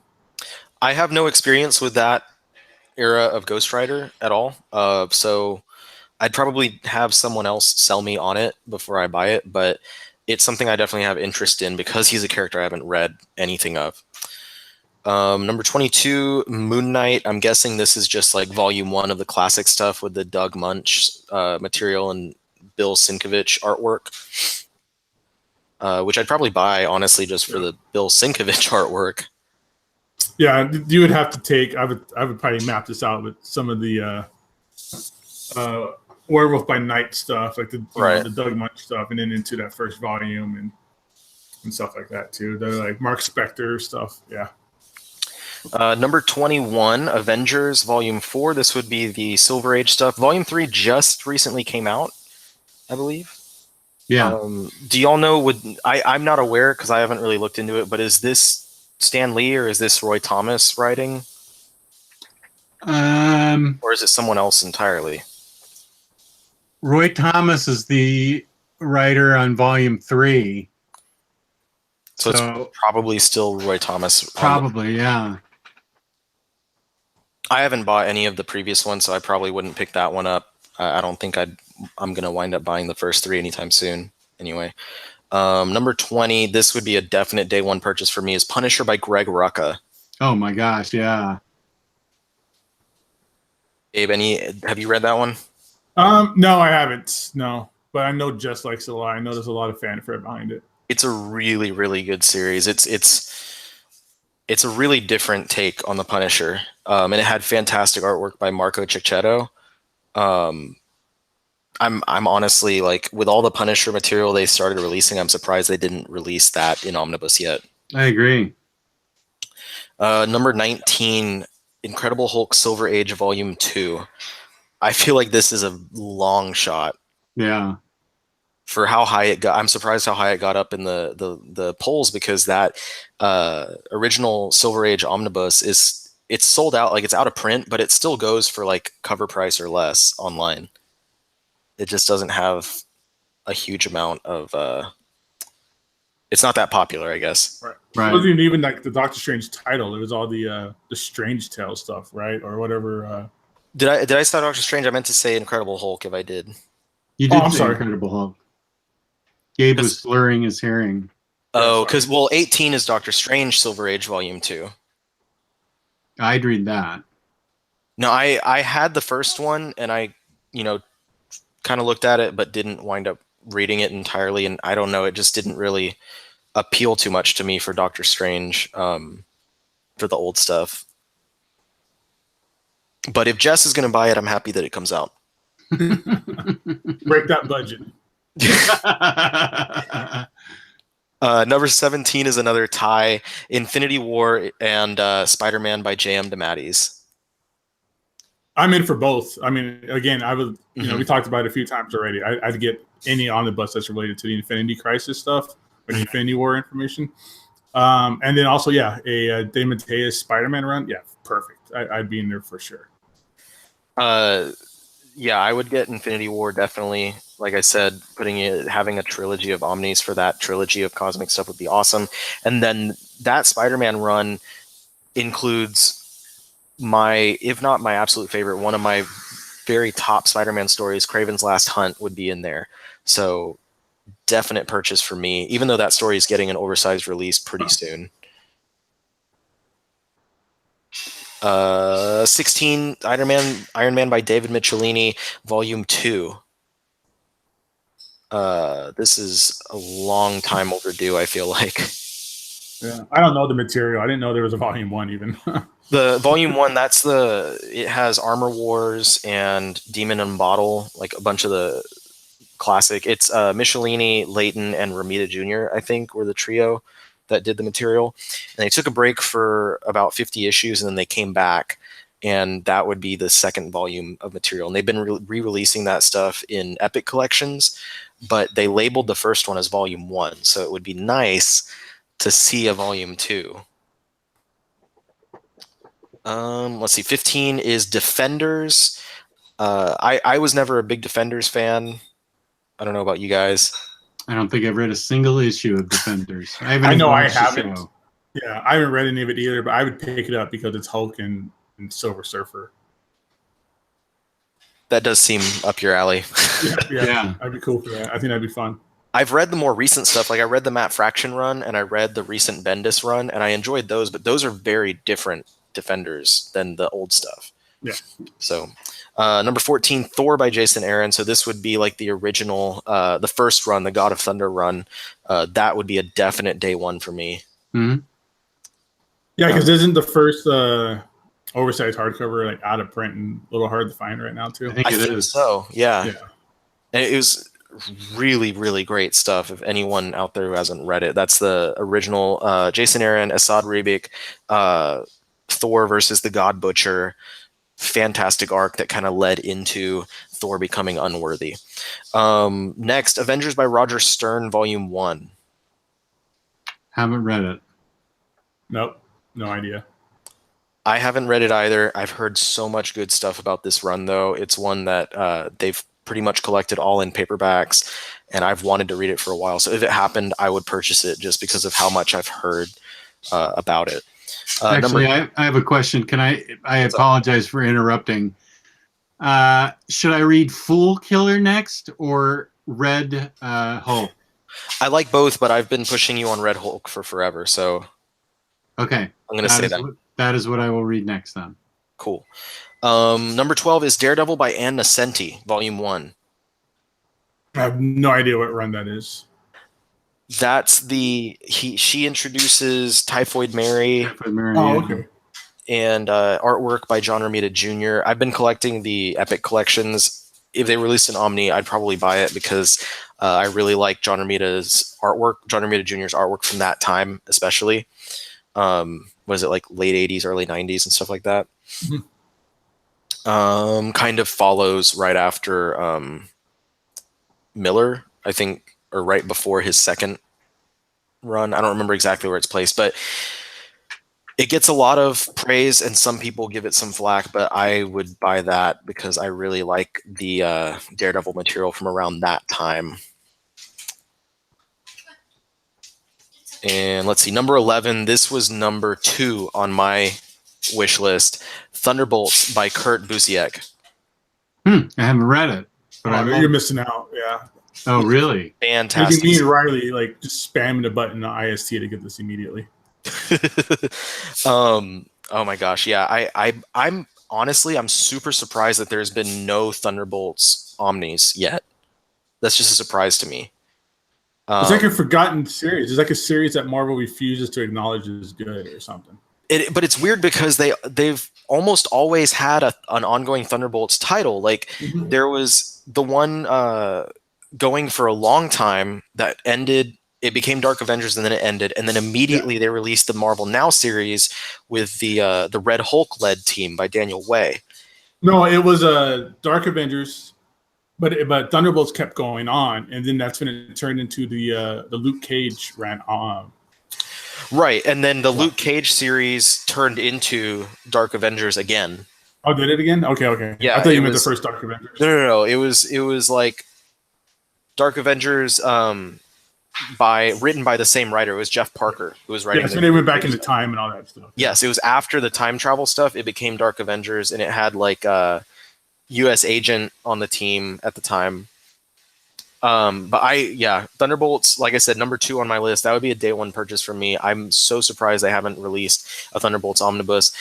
I have no experience with that era of Ghost Rider at all, so I'd probably have someone else sell me on it before I buy it, but it's something I definitely have interest in because he's a character I haven't read anything of. Number 22, Moon Knight. I'm guessing this is just like Volume 1 of the classic stuff with the Doug Munch material and Bill Sienkiewicz artwork, which I'd probably buy, honestly, just for the Bill Sienkiewicz artwork. Yeah, you would have to take. I would probably map this out with some of the Werewolf by Night stuff, like the the Doug Munch stuff, and then into that first volume and stuff like that too. The like Mark Spector stuff. Yeah. Number 21, Avengers Volume 4. This would be the Silver Age stuff. Volume 3 just recently came out, I believe. Yeah. Do y'all know? I'm not aware because I haven't really looked into it. But is this Stan Lee or is this Roy Thomas writing? Or is it someone else entirely? Roy Thomas is the writer on Volume 3. So it's probably still Roy Thomas. Probably, yeah. I haven't bought any of the previous ones, so I probably wouldn't pick that one up. I don't think I'm going to wind up buying the first 3 anytime soon. Anyway, number 20, this would be a definite day one purchase for me, is Punisher by Greg Rucka. Oh my gosh, yeah. Gabe, have you read that one? No, I haven't. No, but I know Jess likes it a lot. I know there's a lot of fanfare behind it. It's a really, really good series. It's a really different take on the Punisher, and it had fantastic artwork by Marco Cicchetto. I'm honestly, like, with all the Punisher material they started releasing, I'm surprised they didn't release that in Omnibus yet. I agree. Number 19, Incredible Hulk Silver Age Volume 2. I feel like this is a long shot. Yeah. For how high it got. I'm surprised how high it got up in the polls, because that original Silver Age Omnibus it's sold out, like it's out of print, but it still goes for like cover price or less online. It just doesn't have a huge amount of it's not that popular, I guess. Right. It wasn't even like the Doctor Strange title. It was all the Strange Tale stuff, right? Or whatever. Did I say Doctor Strange? I meant to say Incredible Hulk if I did. You did say Incredible Hulk. Gabe was slurring his hearing. Oh, because 18 is Doctor Strange Silver Age Volume 2. I'd read that. No, I had the first one and I, kind of looked at it, but didn't wind up reading it entirely. And I don't know, it just didn't really appeal too much to me for Doctor Strange, for the old stuff. But if Jess is going to buy it, I'm happy that it comes out. Break that budget. Number 17 is another tie. Infinity War and Spider-Man by J.M. DeMatteis. I'm in for both. I mean, again, I would, Mhm. we talked about it a few times already. I'd get any omnibus that's related to the Infinity Crisis stuff or the Infinity War information. And then also, a DeMatteis Spider-Man run. Yeah, perfect. I'd be in there for sure. Yeah, I would get Infinity War definitely. Like I said, having a trilogy of Omnis for that trilogy of cosmic stuff would be awesome. And then that Spider-Man run includes if not my absolute favorite, one of my very top Spider-Man stories, Kraven's Last Hunt, would be in there. So definite purchase for me, even though that story is getting an oversized release pretty soon. 16, Iron Man by David Michelini, Volume 2. This is a long time overdue, I feel like. Yeah, I don't know the material. I didn't know there was a Volume 1 even. The Volume 1, it has Armor Wars and Demon and Bottle, like a bunch of the classic. It's Michelini, Layton, and Romita Jr., I think, were the trio that did the material. And they took a break for about 50 issues, and then they came back, and that would be the second volume of material. And they've been re-releasing that stuff in Epic collections, but they labeled the first one as Volume 1, so it would be nice to see a Volume 2. Let's see. 15 is Defenders. I was never a big Defenders fan. I don't know about you guys. I don't think I've read a single issue of Defenders. I I know I watched the haven't. show. Yeah, I haven't read any of it either, but I would pick it up because it's Hulk and Silver Surfer. That does seem up your alley. Yeah, I'd be cool for that. I think that'd be fun. I've read the more recent stuff. Like I read the Matt Fraction run and I read the recent Bendis run, and I enjoyed those, but those are very different Defenders than the old stuff. Yeah. So number 14, Thor by Jason Aaron. So this would be like the original, the first run, the God of Thunder run. That would be a definite day one for me. Mm-hmm. Yeah, because isn't the first oversized hardcover like out of print and a little hard to find right now too? I think it is. So. Yeah. And it was really, really great stuff. If anyone out there who hasn't read it, that's the original Jason Aaron, Assad Ribic, Thor versus the God Butcher. Fantastic arc that kind of led into Thor becoming unworthy. Next, Avengers by Roger Stern, Volume 1. Haven't read it. Nope, no idea. I haven't read it either. I've heard so much good stuff about this run, though. It's one that they've pretty much collected all in paperbacks, and I've wanted to read it for a while. So if it happened, I would purchase it just because of how much I've heard about it. Actually, I have a question. I apologize for interrupting. Should I read Fool Killer next or Red Hulk? I like both, but I've been pushing you on Red Hulk for forever, so okay. I'm going to say that. That is what I will read next then. Cool. Number 12 is Daredevil by Ann Nocenti, Volume 1. I have no idea what run that is. That's she introduces Typhoid Mary. Okay. And artwork by John Romita Jr. I've been collecting the Epic collections. If they released an Omni, I'd probably buy it because I really like John Romita's artwork, John Romita Jr.'s artwork from that time, especially. Was it like late 80s, early 90s and stuff like that? Mm-hmm. Kind of follows right after Miller, I think, or right before his second run. I don't remember exactly where it's placed, but it gets a lot of praise and some people give it some flack, but I would buy that because I really like the Daredevil material from around that time. And let's see, number 11, this was number 2 on my wish list, Thunderbolts by Kurt Busiek. I haven't read it. But you're missing out, yeah. Oh, really? Fantastic. Me and Riley like just spamming the button on IST to get this immediately. Oh my gosh, yeah. I'm honestly, I'm super surprised that there's been no Thunderbolts Omnis yet. That's just a surprise to me. It's like a forgotten series. It's like a series that Marvel refuses to acknowledge as good or something. But it's weird because they've almost always had an ongoing Thunderbolts title. Like there was the one going for a long time that ended it became Dark Avengers, and then it ended, and then immediately they released the Marvel Now series with the Red Hulk led team by Daniel Way. No, it was a Dark Avengers, but Thunderbolts kept going on, and then that's when it turned into the Luke Cage ran on. Right, and then the Luke Cage series turned into Dark Avengers again. Oh, did it again? Okay. Yeah, I thought you meant the first Dark Avengers. No. It was like Dark Avengers, written by the same writer. It was Jeff Parker who was writing. Yeah, so they went back into time and all that stuff. Yes, it was after the time travel stuff. It became Dark Avengers, and it had like a U.S. agent on the team at the time. But Thunderbolts, like I said, number 2 on my list. That would be a day one purchase for me. I'm so surprised they haven't released a Thunderbolts omnibus.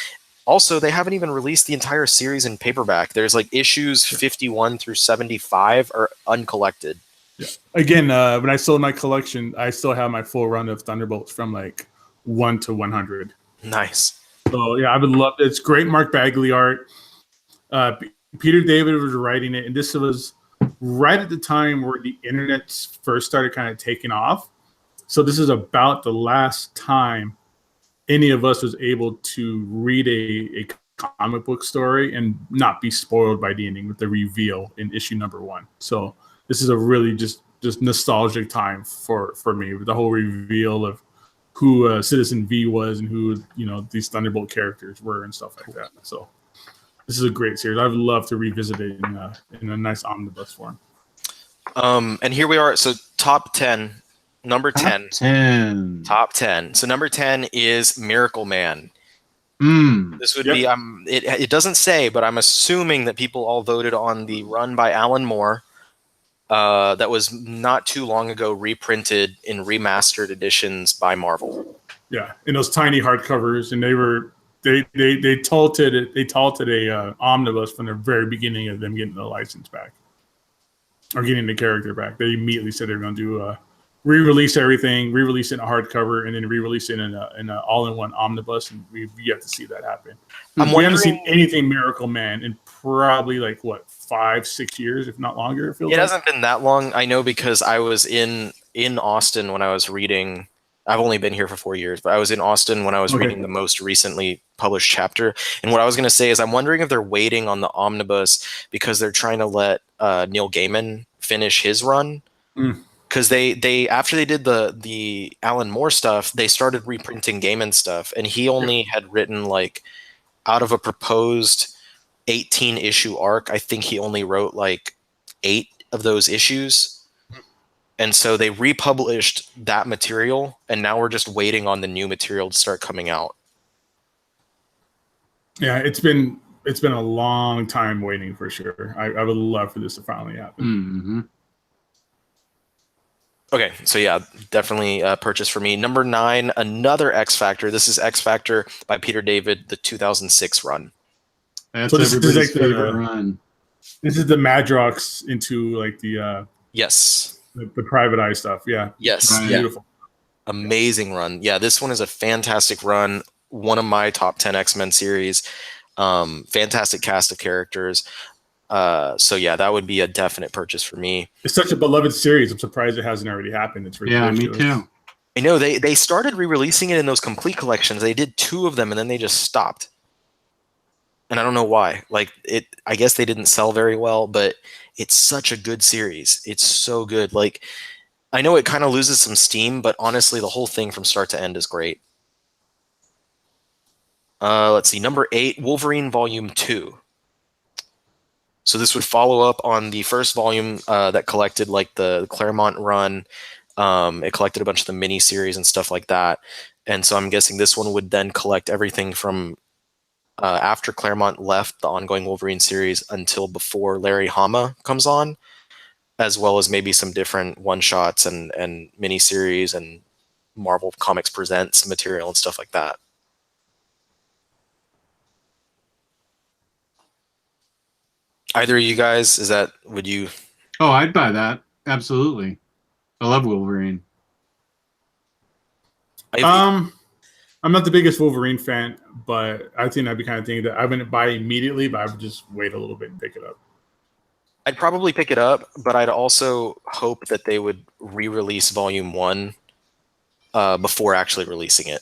Also, they haven't even released the entire series in paperback. There's like issues 51 through 75 are uncollected. Yeah. Again, when I sold my collection, I still have my full run of Thunderbolts from like 1 to 100. Nice. So yeah, I would love it. It's great Mark Bagley art. Peter David was writing it, and this was right at the time where the internet first started kind of taking off. So this is about the last time any of us was able to read a comic book story and not be spoiled by the ending with the reveal in issue number 1. So this is a really just nostalgic time for me, with the whole reveal of who Citizen V was and who these Thunderbolt characters were and stuff like that. So this is a great series. I would love to revisit it in a nice omnibus form. And here we are. So top 10, number 10. Top 10. So number 10 is Miracle Man. This would be it doesn't say, but I'm assuming that people all voted on the run by Alan Moore. That was not too long ago reprinted in remastered editions by Marvel. Yeah, in those tiny hardcovers, and they touted a omnibus from the very beginning of them getting the license back or getting the character back. They immediately said they were going to do re-release everything, re-release it in a hardcover, and then re-release it in an all-in-one omnibus. And we've yet to see that happen. We haven't seen anything Miracle Man in probably 5-6 years, if not longer. It hasn't been that long. I know because I was in Austin when I was reading. I've only been here for 4 years, but I was in Austin when I was reading the most recently published chapter. And what I was going to say is I'm wondering if they're waiting on the omnibus because they're trying to let Neil Gaiman finish his run. Because they after they did the Alan Moore stuff, they started reprinting Gaiman stuff, and he only had written out of a proposed 18 issue arc, I think he only wrote 8 of those issues. And so they republished that material, and now we're just waiting on the new material to start coming out. Yeah, it's been a long time waiting for sure. I would love for this to finally happen. Mm-hmm. Okay, so yeah, definitely a purchase for me. Number 9, another X Factor. This is X Factor by Peter David, the 2006 run. That's everybody's favorite run. This is the Madrox into the yes. The Private Eye stuff, yeah. Yes, right. Beautiful. Amazing run. Yeah, this one is a fantastic run. One of my top 10 X-Men series. Fantastic cast of characters. So yeah, that would be a definite purchase for me. It's such a beloved series. I'm surprised it hasn't already happened. It's ridiculous. Yeah, me too. I know they started re-releasing it in those complete collections. They did 2 of them and then they just stopped. And I don't know why. I guess they didn't sell very well, but it's such a good series. It's so good. I know it kind of loses some steam, but honestly, the whole thing from start to end is great. Let's see. Number 8, Wolverine Volume 2. So this would follow up on the first volume that collected the Claremont run. It collected a bunch of the mini-series and stuff like that. And so I'm guessing this one would then collect everything from after Claremont left the ongoing Wolverine series until before Larry Hama comes on, as well as maybe some different one-shots and miniseries and Marvel Comics Presents material and stuff like that. Either of you guys, would you? Oh, I'd buy that. Absolutely. I love Wolverine. I'm not the biggest Wolverine fan, but I think that'd be kind of thing that I wouldn't buy immediately, but I would just wait a little bit and pick it up. I'd probably pick it up, but I'd also hope that they would re-release Volume 1 before actually releasing it.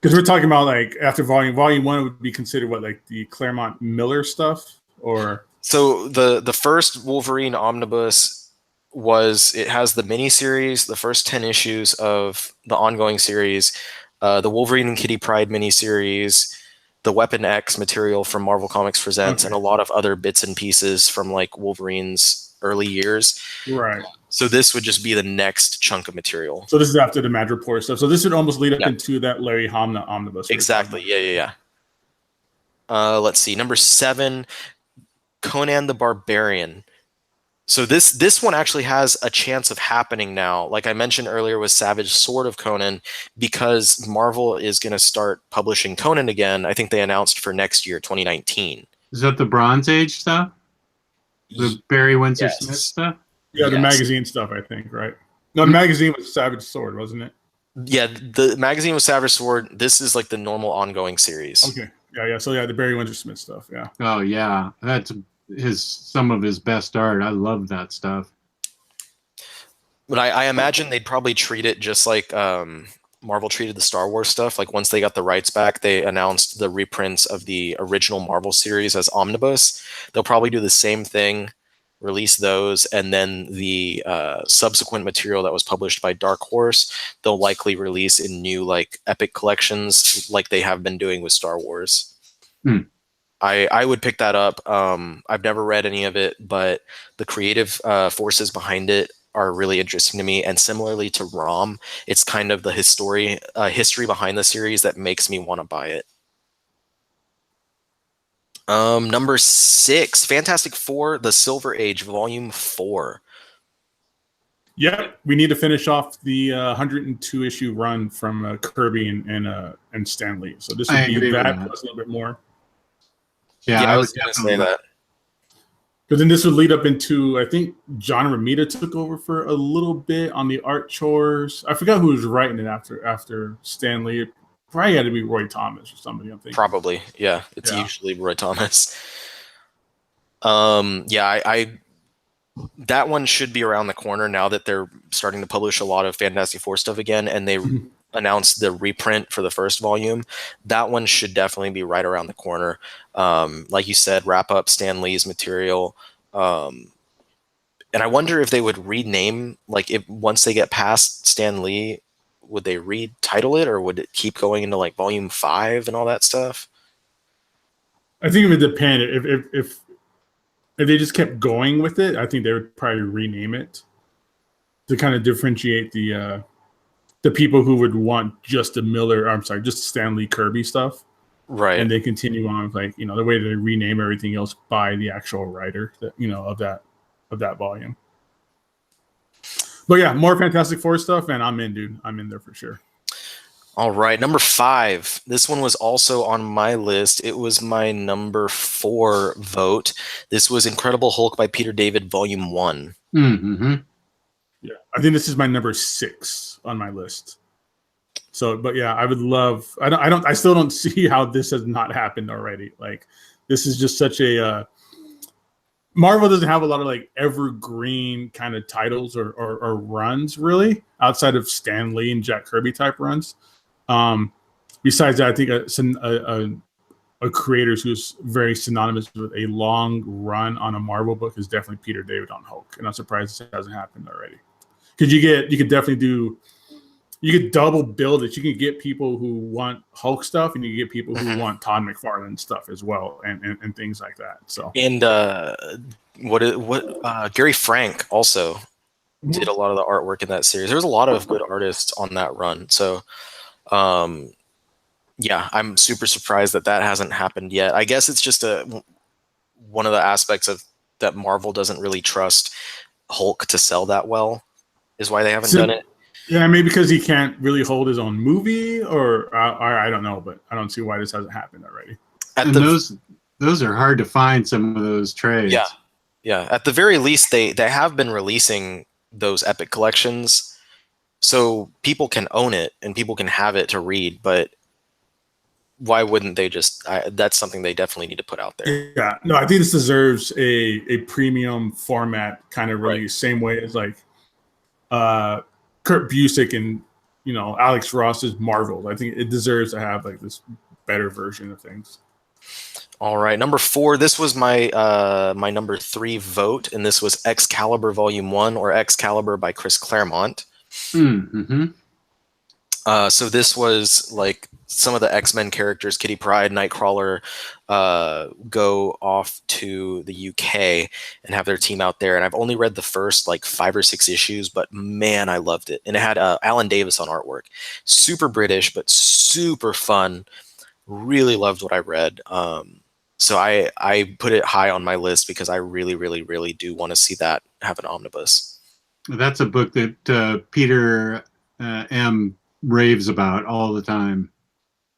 Because we're talking about like after volume one would be considered what, like the Claremont Miller stuff, or so the first Wolverine omnibus it has the miniseries, the first 10 issues of the ongoing series, the Wolverine and Kitty Pryde miniseries, the Weapon X material from Marvel Comics Presents, and a lot of other bits and pieces from like Wolverine's early years. right. So this would just be the next chunk of material. So this is after the Madripoor stuff. So this would almost lead up into that Larry Hama omnibus. Exactly. Yeah. Let's see. Number 7, Conan the Barbarian. So this one actually has a chance of happening now. Like I mentioned earlier with Savage Sword of Conan, because Marvel is going to start publishing Conan again. I think they announced for next year, 2019. Is that the Bronze Age stuff? The Barry Windsor Smith stuff? Yeah, the magazine stuff, I think, right? No, the magazine was Savage Sword, wasn't it? Yeah, the magazine was Savage Sword. This is like the normal ongoing series. Okay. Yeah. So yeah, the Barry Windsor Smith stuff. Yeah. Oh yeah, that's some of his best art. I love that stuff. But I imagine they'd probably treat it just like Marvel treated the Star Wars stuff. Like once they got the rights back, they announced the reprints of the original Marvel series as Omnibus. They'll probably do the same thing, release those, and then the subsequent material that was published by Dark Horse, they'll likely release in new like epic collections like they have been doing with Star Wars. I would pick that up. I've never read any of it, but the creative forces behind it are really interesting to me. And similarly to ROM, it's kind of the history behind the series that makes me want to buy it. Number 6, Fantastic Four: The Silver Age, Volume 4. Yep, we need to finish off the 102 issue run from Kirby and Stan Lee. So this would be that plus a little bit more. Yeah, I was going to say that. Because then this would lead up into, I think John Romita took over for a little bit on the art chores. I forgot who was writing it after Stan Lee. Probably had to be Roy Thomas or somebody, I'm thinking. Probably, yeah. It's usually Roy Thomas. I that one should be around the corner now that they're starting to publish a lot of Fantastic Four stuff again, and they announced the reprint for the first volume. That one should definitely be right around the corner. Like you said, wrap up Stan Lee's material. And I wonder if they would rename, like if once they get past Stan Lee, would they retitle it, or would it keep going into like volume 5 and all that stuff? I think it would depend. If they just kept going with it, I think they would probably rename it to kind of differentiate the people who would want just just Stan Lee Kirby stuff. Right. And they continue on with like, the way they rename everything else by the actual writer that, of that volume. But yeah, more Fantastic Four stuff, and I'm in, dude. I'm in there for sure. All right, number 5. This one was also on my list. It was my number 4 vote. This was Incredible Hulk by Peter David, Volume 1. Mm-hmm. Yeah, I think this is my number 6 on my list. So, but yeah, I would love. I still don't see how this has not happened already. Like, this is just such a. Marvel doesn't have a lot of like evergreen kind of titles or runs really outside of Stan Lee and Jack Kirby type runs. Besides that, I think a creator who's very synonymous with a long run on a Marvel book is definitely Peter David on Hulk, and I'm surprised this hasn't happened already. Because you could definitely you could double build it. You can get people who want Hulk stuff, and you can get people who want Todd McFarlane stuff as well, and things like that. So and Gary Frank also did a lot of the artwork in that series. There was a lot of good artists on that run. So, yeah, I'm super surprised that hasn't happened yet. I guess it's just one of the aspects of that Marvel doesn't really trust Hulk to sell that well, is why they haven't done it. Yeah, maybe because he can't really hold his own movie, or I don't know, but I don't see why this hasn't happened already. Those are hard to find. Some of those trades. Yeah. At the very least, they have been releasing those epic collections, so people can own it and people can have it to read. But why wouldn't they just? That's something they definitely need to put out there. Yeah, no, I think this deserves a premium format kind of release, same way as like Kurt Busiek and Alex Ross's Marvel. I think it deserves to have like this better version of things. All right, number 4. This was my my number 3 vote, and this was Excalibur Volume 1, or Excalibur by Chris Claremont. Mm-hmm. So this was like some of the X-Men characters, Kitty Pryde, Nightcrawler, go off to the UK and have their team out there. And I've only read the first like 5 or 6 issues, but man, I loved it. And it had Alan Davis on artwork. Super British, but super fun. Really loved what I read. So I put it high on my list because I really, really, really do want to see that have an omnibus. That's a book that Peter M. raves about all the time.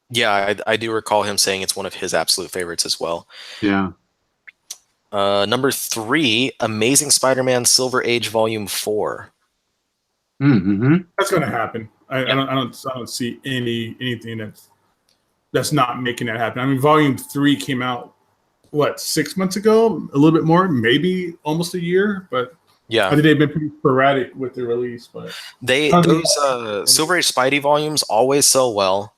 Yeah, I do recall him saying it's one of his absolute favorites as well. Yeah. Number 3, Amazing Spider-Man Silver Age Volume 4. Mm-hmm. That's going to happen. I don't see anything that's not making that happen. I mean, Volume 3 came out 6 months ago, a little bit more, maybe almost a year, but yeah, I think they've been pretty sporadic with the release. But those Silver Age Spidey volumes always sell well.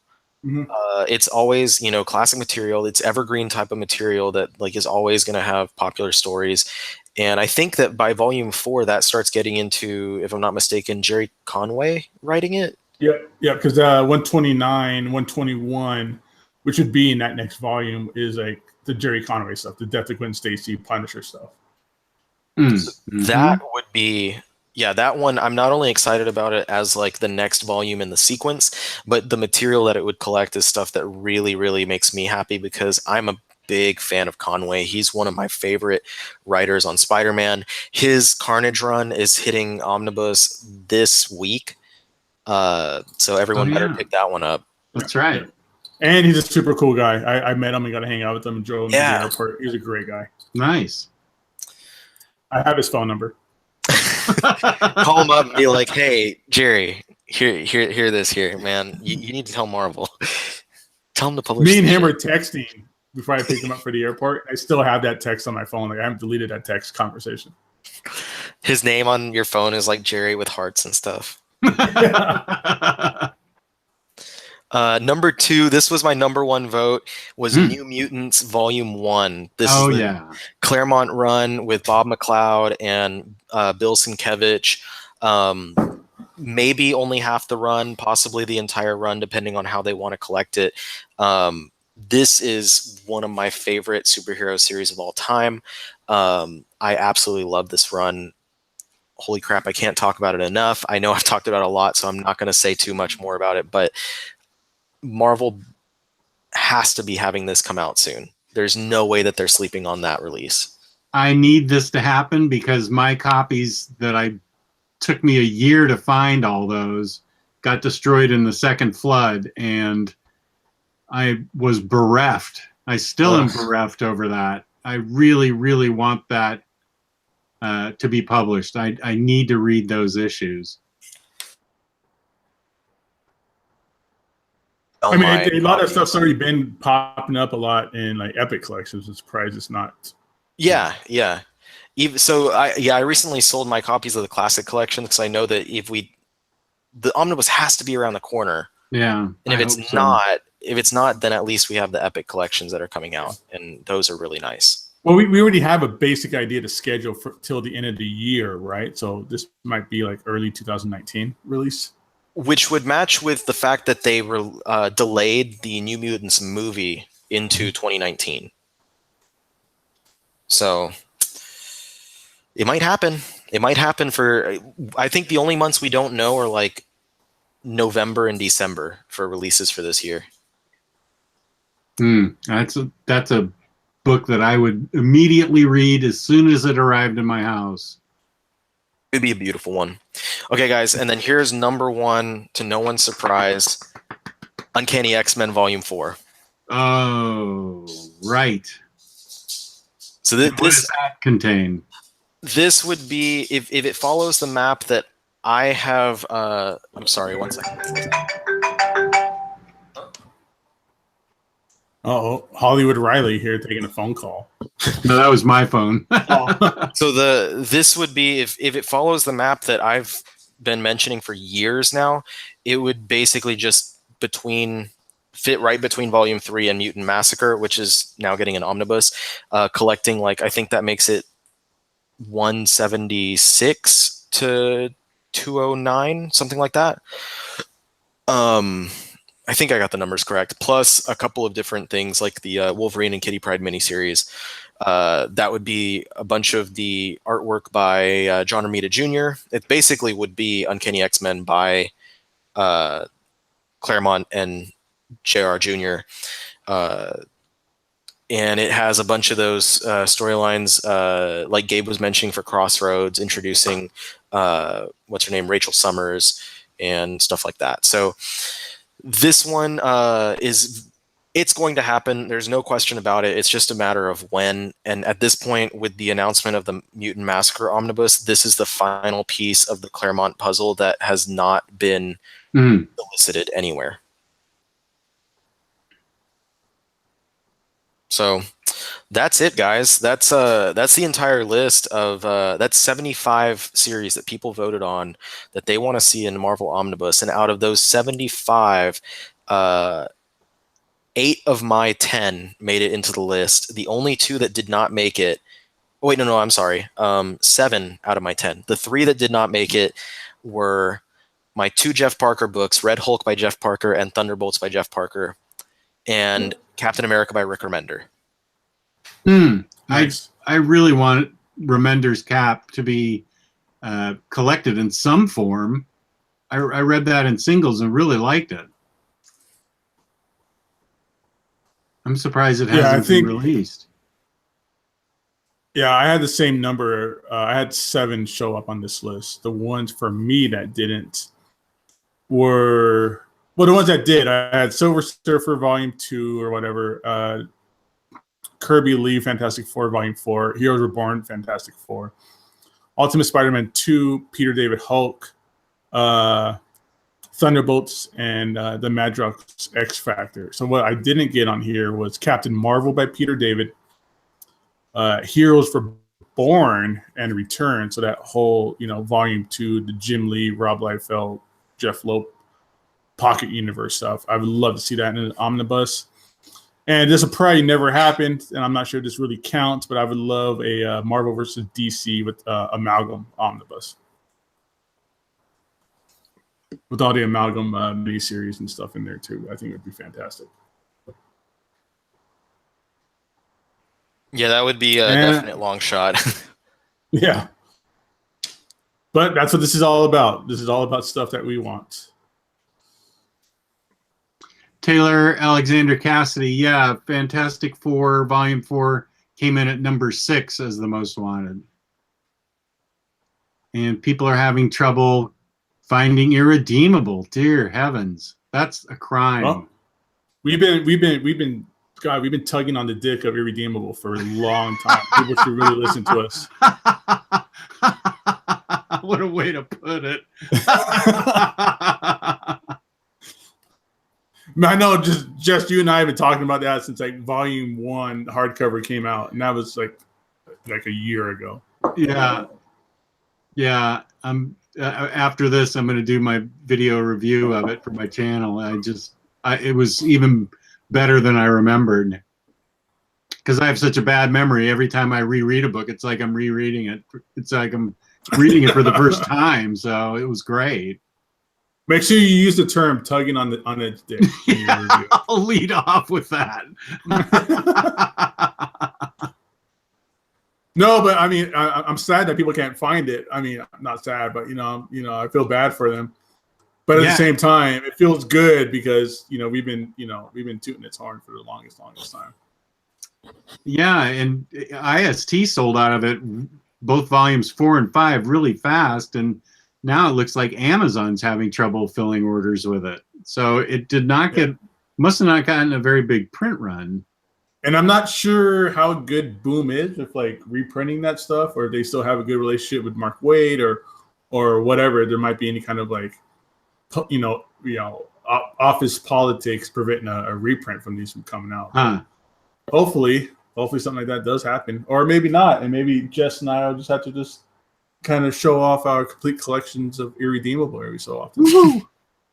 Mm-hmm. It's always classic material. It's evergreen type of material that like is always going to have popular stories. And I think that by Volume 4, that starts getting into, if I'm not mistaken, Jerry Conway writing it. Yeah, because 129, 121, which would be in that next volume, is like the Jerry Conway stuff, the Death of Gwen Stacy, Punisher stuff. Mm-hmm. That would be, that one. I'm not only excited about it as like the next volume in the sequence, but the material that it would collect is stuff that really, really makes me happy because I'm a big fan of Conway. He's one of my favorite writers on Spider-Man. His Carnage run is hitting Omnibus this week. So everyone better pick that one up. That's right. And he's a super cool guy. I met him and got to hang out with him and drove him to the airport. He's a great guy. Nice. I have his phone number. Call him up and be like, "Hey, Jerry, hear this here, man. You need to tell Marvel. Tell him to publish." Me and him were texting before I picked him up for the airport. I still have that text on my phone. Like I haven't deleted that text conversation. His name on your phone is like Jerry with hearts and stuff. Number 2, this was my number 1 vote, was New Mutants Volume 1. This is the Claremont run with Bob McLeod and Bill Sienkiewicz. Maybe only half the run, possibly the entire run, depending on how they want to collect it. This is one of my favorite superhero series of all time. I absolutely love this run. Holy crap, I can't talk about it enough. I know I've talked about it a lot, so I'm not going to say too much more about it, but Marvel has to be having this come out soon. There's no way that they're sleeping on that release. I need this to happen because my copies that took me a year to find all those got destroyed in the second flood, and I was bereft. I still am bereft over that. I really, really want that to be published. I need to read those issues. I mean, a lot of stuff's already been popping up a lot in like Epic collections. I'm surprised it's not. Yeah. Even so, I recently sold my copies of the Classic Collection because I know that the Omnibus has to be around the corner. Yeah, and if it's not, then at least we have the Epic collections that are coming out, and those are really nice. Well, we already have a basic idea to schedule till the end of the year, right? So this might be like early 2019 release. Which would match with the fact that they delayed the New Mutants movie into 2019. So it might happen. It might happen I think the only months we don't know are like November and December for releases for this year. That's a book that I would immediately read as soon as it arrived in my house. It'd be a beautiful one. Okay, guys, and then here's number 1, to no one's surprise, Uncanny X-Men Volume 4. Oh, right. So what does that contain? This would be, if it follows the map that I have, I'm sorry, 1 second. Oh, Hollywood Riley here taking a phone call. No, that was my phone. So this would be, if it follows the map that I've been mentioning for years now. It would basically just fit right between Volume 3 and Mutant Massacre, which is now getting an omnibus, collecting, like, I think that makes it 176 to 209, something like that. I think I got the numbers correct. Plus a couple of different things like the Wolverine and Kitty Pryde miniseries. That would be a bunch of the artwork by John Romita Jr. It basically would be Uncanny X-Men by Claremont and J.R. Jr. And it has a bunch of those storylines, like Gabe was mentioning for Crossroads, introducing what's her name, Rachel Summers, and stuff like that. So this one it's going to happen. There's no question about it. It's just a matter of when. And at this point, with the announcement of the Mutant Massacre Omnibus, this is the final piece of the Claremont puzzle that has not been elicited anywhere. So that's it, guys. That's the entire list of that's 75 series that people voted on that they want to see in Marvel Omnibus. And out of those 75, 8 of my 10 made it into the list. The only 2 that did not make it. Oh, wait, no, I'm sorry. 7 out of my 10. The 3 that did not make it were my 2 Jeff Parker books, Red Hulk by Jeff Parker and Thunderbolts by Jeff Parker, and Captain America by Rick Remender. Nice. I really want Remender's Cap to be collected in some form. I read that in singles and really liked it. I'm surprised it hasn't been released. Yeah, I had the same number. I had 7 show up on this list. The ones for me that didn't were, well, the ones that did, I had Silver Surfer Volume 2 or whatever, Kirby Lee Fantastic Four Volume 4, Heroes Reborn Fantastic Four, Ultimate Spider-Man 2, Peter David Hulk, Thunderbolts, and the Madrox X Factor. So what I didn't get on here was Captain Marvel by Peter David, Heroes Reborn and Return. So that whole, Volume 2, the Jim Lee, Rob Liefeld, Jeff Loeb Pocket Universe stuff. I would love to see that in an omnibus. And this will probably never happen, and I'm not sure this really counts, but I would love a Marvel versus DC with Amalgam omnibus. With all the Amalgam miniseries and stuff in there, too. I think it would be fantastic. Yeah, that would be a definite long shot. Yeah. But that's what this is all about. This is all about stuff that we want. Taylor Alexander Cassidy, yeah, Fantastic Four Volume 4 came in at number 6 as the most wanted. And people are having trouble finding Irredeemable. Dear heavens, that's a crime. Well, we've been tugging on the dick of Irredeemable for a long time. People should really listen to us. What a way to put it. I know, just you and I have been talking about that since like Volume 1 hardcover came out, and that was like a year ago. Yeah. After this, I'm going to do my video review of it for my channel. It was even better than I remembered, because I have such a bad memory. Every time I reread a book, it's like I'm rereading it. It's like I'm reading it for the first time. So it was great. Make sure you use the term tugging on its dick. Yeah, I'll lead off with that. No, but I mean, I'm sad that people can't find it. I mean, I'm not sad, but I feel bad for them. But at the same time, it feels good because we've been tooting its horn for the longest time. Yeah, and IST sold out of it, both volumes 4 and 5, really fast, and now it looks like Amazon's having trouble filling orders with it. So it must have not gotten a very big print run. And I'm not sure how good Boom is with like reprinting that stuff, or they still have a good relationship with Mark Waid or whatever. There might be any kind of like, office politics preventing a reprint from these from coming out. Huh. Hopefully something like that does happen, or maybe not, and maybe Jess and I will just have to kind of show off our complete collections of irredeemable every so often.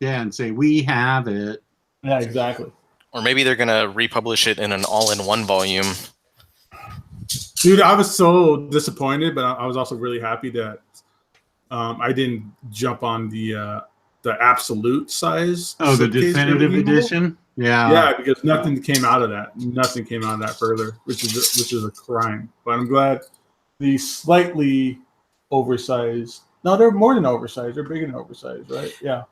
Yeah, and say we have it. Yeah, exactly. Or maybe they're gonna republish it in an all-in-one volume. Dude, I was so disappointed, but I was also really happy that I didn't jump on the absolute size. Oh, the definitive edition. Yeah, because nothing came out of that. Nothing came out of that further, which is a crime. But I'm glad the slightly oversized. No, they're more than oversized. They're bigger than oversized, right? Yeah.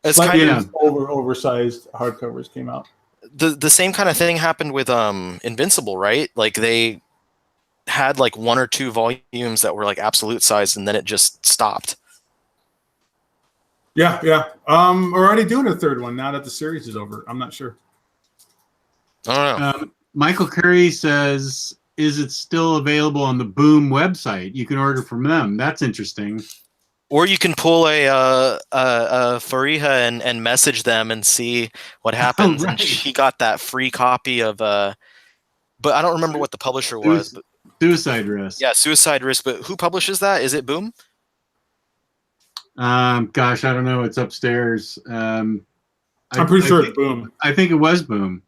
It's Slightly kind of oversized hardcovers came out. The same kind of thing happened with Invincible, right? Like they had like 1 or 2 volumes that were like absolute size, and then it just stopped. Yeah. We're already doing a third one now that the series is over. I'm not sure. I don't know. Michael Curry says, "Is it still available on the Boom website? You can order from them." That's interesting. Or you can pull a Fariha and message them and see what happens. Oh, right. And she got that free copy of but I don't remember what the publisher was. But, Suicide Risk. yeah, Suicide Risk. But who publishes that? Is it Boom? Gosh, I don't know. It's upstairs. I'm pretty sure it's Boom. I think it was Boom.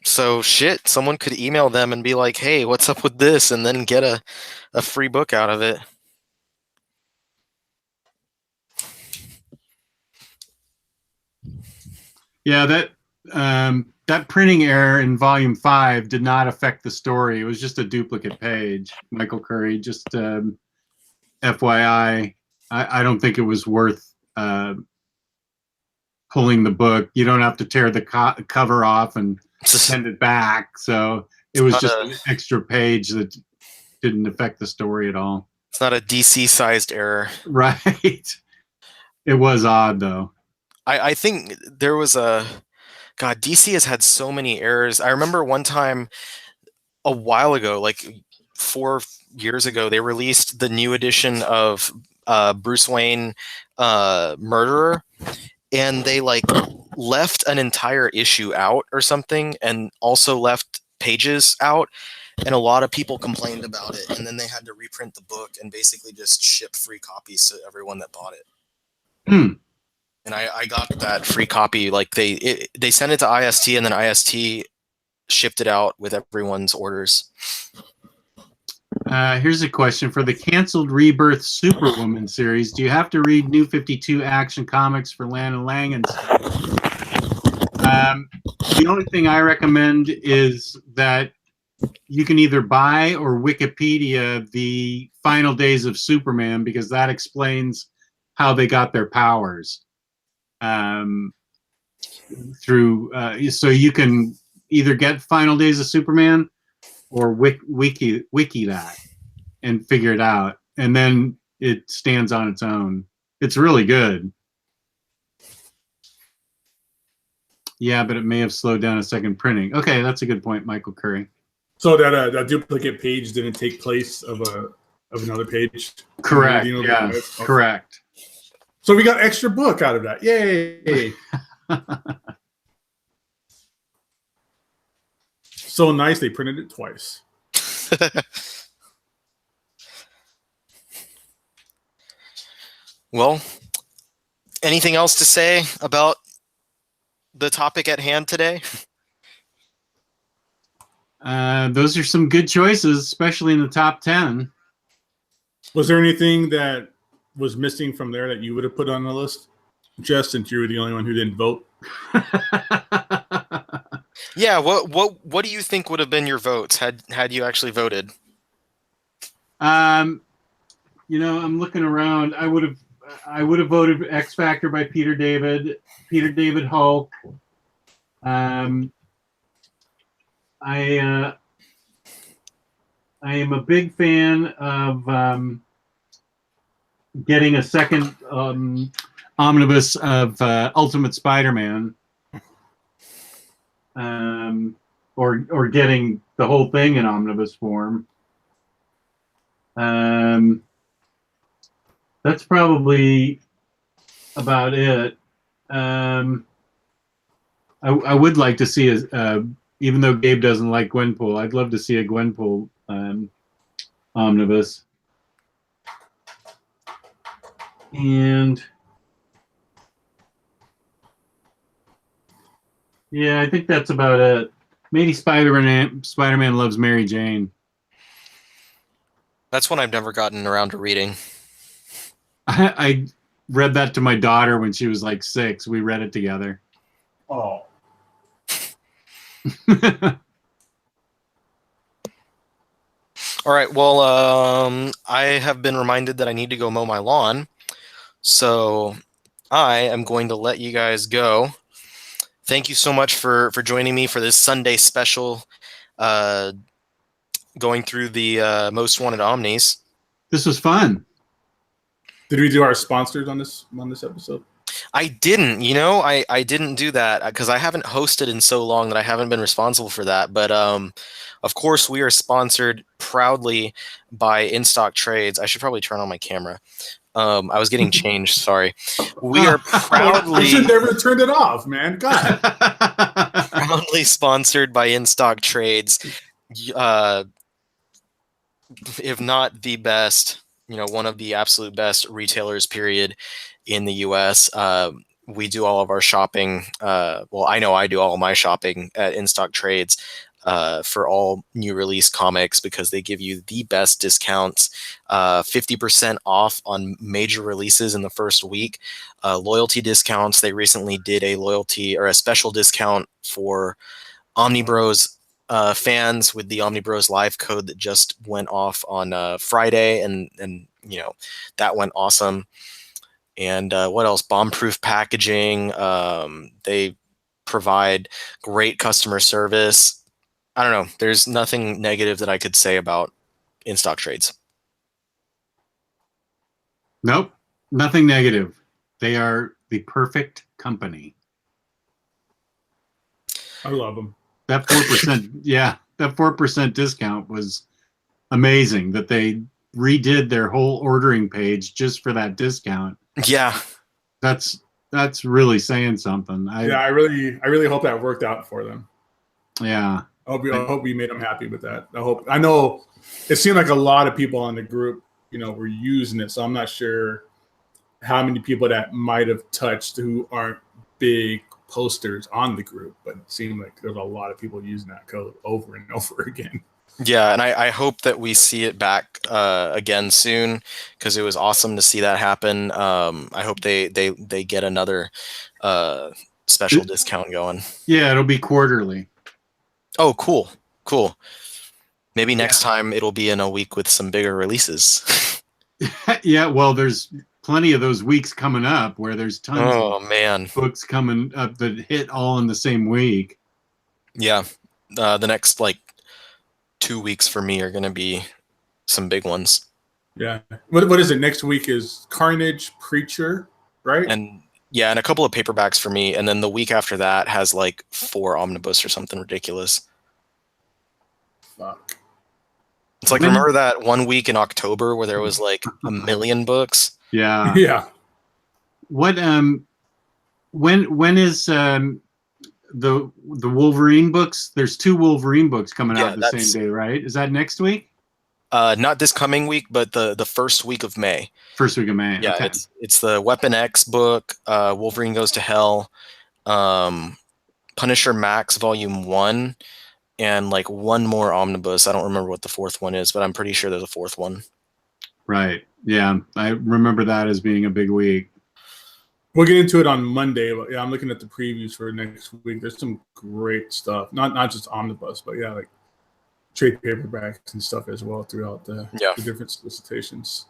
So shit, someone could email them and be like, "Hey, what's up with this?" and then get a free book out of it. Yeah, that printing error in Volume 5 did not affect the story. It was just a duplicate page. Michael Curry, just FYI, I don't think it was worth pulling the book. You don't have to tear the cover off and send it back. So it was just an extra page that didn't affect the story at all. It's not a DC-sized error. Right. It was odd, though. I think there was God, DC has had so many errors. I remember one time a while ago, like 4 years ago, they released the new edition of Bruce Wayne Murderer, and they like left an entire issue out or something, and also left pages out, and a lot of people complained about it, and then they had to reprint the book and basically just ship free copies to everyone that bought it. And I got that free copy. Like they sent it to IST, and then IST shipped it out with everyone's orders. Here's a question for the canceled Rebirth Superwoman series. Do you have to read New 52 Action Comics for Lana Lang? And the only thing I recommend is that you can either buy or Wikipedia the Final Days of Superman, because that explains how they got their powers. So you can either get Final Days of Superman or wiki that and figure it out, and then it stands on its own. It's really good. Yeah, but it may have slowed down a second printing. Okay, that's a good point, Michael Curry. So that duplicate page didn't take place of another page. Correct. Yeah. Correct. So we got extra book out of that. Yay! So nice, they printed it twice. Well, anything else to say about the topic at hand today? Those are some good choices, especially in the top 10. Was there anything that was missing from there that you would have put on the list? Just since you were the only one who didn't vote. Yeah, what do you think would have been your votes had you actually voted? I'm looking around. I would have voted X Factor by Peter David Hulk. I am a big fan of getting a second omnibus of Ultimate Spider-Man, or getting the whole thing in omnibus form. That's probably about it. I would like to see even though Gabe doesn't like Gwenpool, I'd love to see a Gwenpool omnibus. And yeah, I think that's about it. Maybe Spider-Man Loves Mary Jane. That's one I've never gotten around to reading. I read that to my daughter when she was like 6. We read it together. Oh. All right. Well, I have been reminded that I need to go mow my lawn, so I am going to let you guys go. Thank you so much for joining me for this Sunday special, going through the most wanted Omnis. This was fun. Did we do our sponsors on this episode? I didn't, I didn't do that because I haven't hosted in so long that I haven't been responsible for that. But of course, we are sponsored proudly by In Stock Trades. I should probably turn on my camera. I was getting changed. Sorry. We are proudly. You should never turned it off, man. God. Proudly sponsored by In Stock Trades. If not the best, one of the absolute best retailers, period, in the U.S. We do all of our shopping. Well, I know I do all of my shopping at In Stock Trades for all new release comics because they give you the best discounts, 50% off on major releases in the first week, loyalty discounts. They recently did a loyalty or a special discount for Omnibros fans with the Omnibroslive code that just went off on Friday, and that went awesome. And what else? Bomb-proof packaging. They provide great customer service. I don't know. There's nothing negative that I could say about In Stock Trades. Nope, nothing negative. They are the perfect company. I love them. That 4%, yeah, that 4% discount was amazing. That they redid their whole ordering page just for that discount. Yeah, that's really saying something. I really hope that worked out for them. Yeah, I hope we made them happy with that. I know it seemed like a lot of people on the group, were using it. So I'm not sure how many people that might have touched who aren't big posters on the group, but it seemed like there's a lot of people using that code over and over again. Yeah, and I hope that we see it back again soon because it was awesome to see that happen. I hope they get another special discount going. Yeah, it'll be quarterly. Oh, cool. Maybe next time it'll be in a week with some bigger releases. Yeah, well, there's plenty of those weeks coming up where there's tons of books coming up that hit all in the same week. Yeah, the next 2 weeks for me are going to be some big ones. Yeah. What is it? Next week is Carnage, Preacher, right? And a couple of paperbacks for me. And then the week after that has 4 omnibus or something ridiculous. Fuck. It's remember that one week in October where there was 1 million books? Yeah. Yeah. What when is the Wolverine books? There's 2 Wolverine books coming out the same day, right? Is that next week? Not this coming week, but the first week of May. First week of May. Yeah, okay. It's the Weapon X book, Wolverine Goes to Hell, Punisher Max Volume 1, and one more omnibus. I don't remember what the 4th one is, but I'm pretty sure there's a 4th one. Right. Yeah, I remember that as being a big week. We'll get into it on Monday, but yeah, I'm looking at the previews for next week. There's some great stuff, not just omnibus, but trade paperbacks and stuff as well throughout the different solicitations.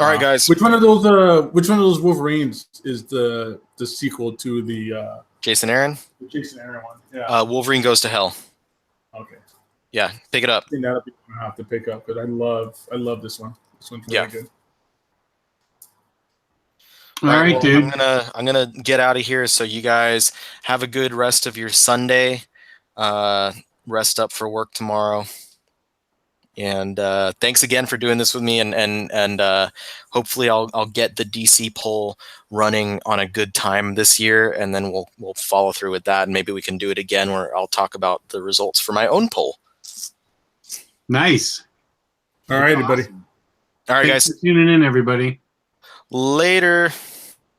All right, guys. Which one of those Wolverines is the sequel to the Jason Aaron? The Jason Aaron one. Yeah. Wolverine Goes to Hell. Okay. Yeah, pick it up. I think that'll be one I have to pick up because I love this one. This one's really good. All right, dude. I'm gonna get out of here. So you guys have a good rest of your Sunday. Rest up for work tomorrow. And thanks again for doing this with me. And hopefully I'll get the DC poll running on a good time this year, and then we'll follow through with that. And maybe we can do it again where I'll talk about the results for my own poll. Nice. All right, everybody. All right, guys. Thanks for tuning in, everybody. Later.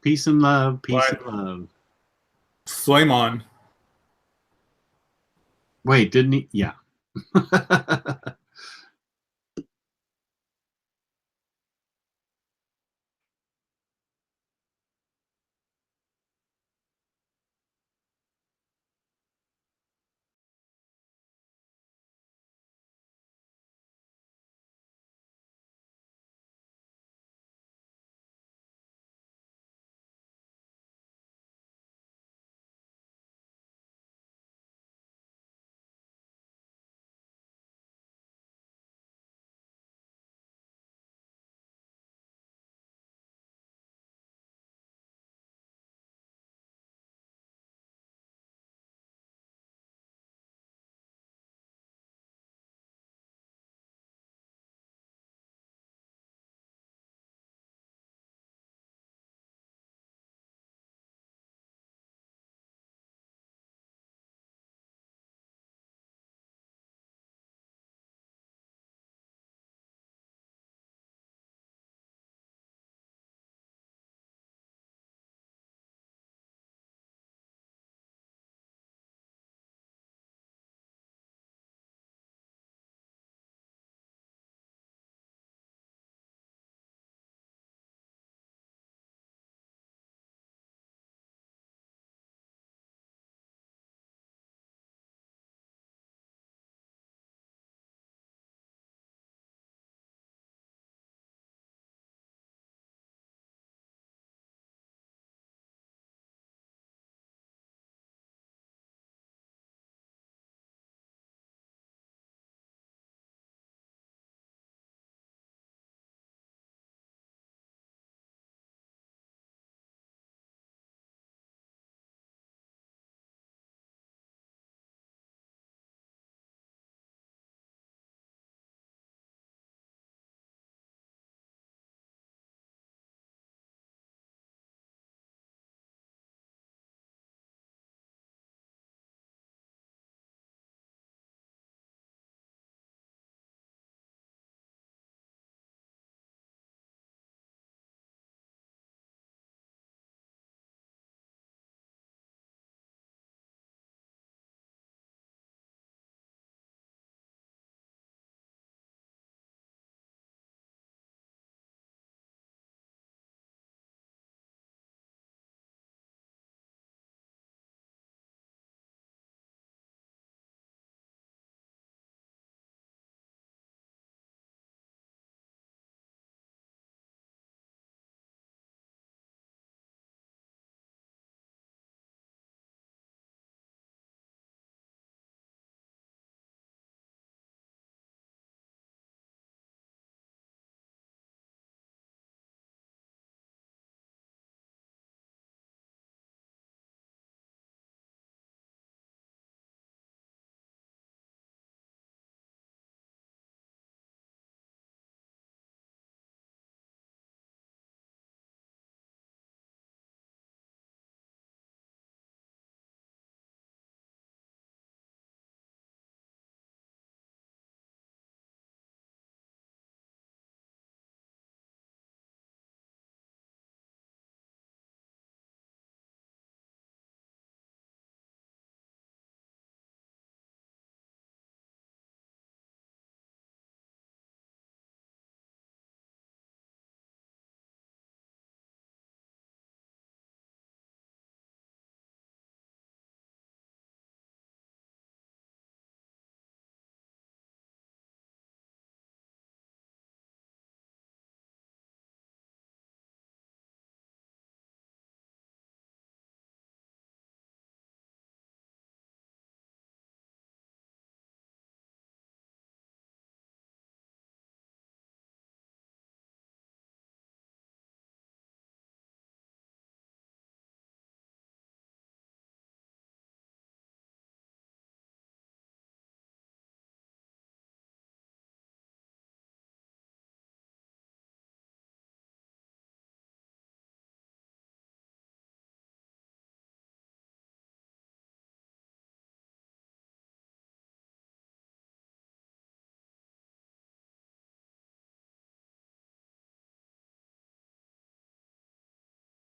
Peace and love. Peace Bye. and love. Flame on. Wait, didn't he? Yeah.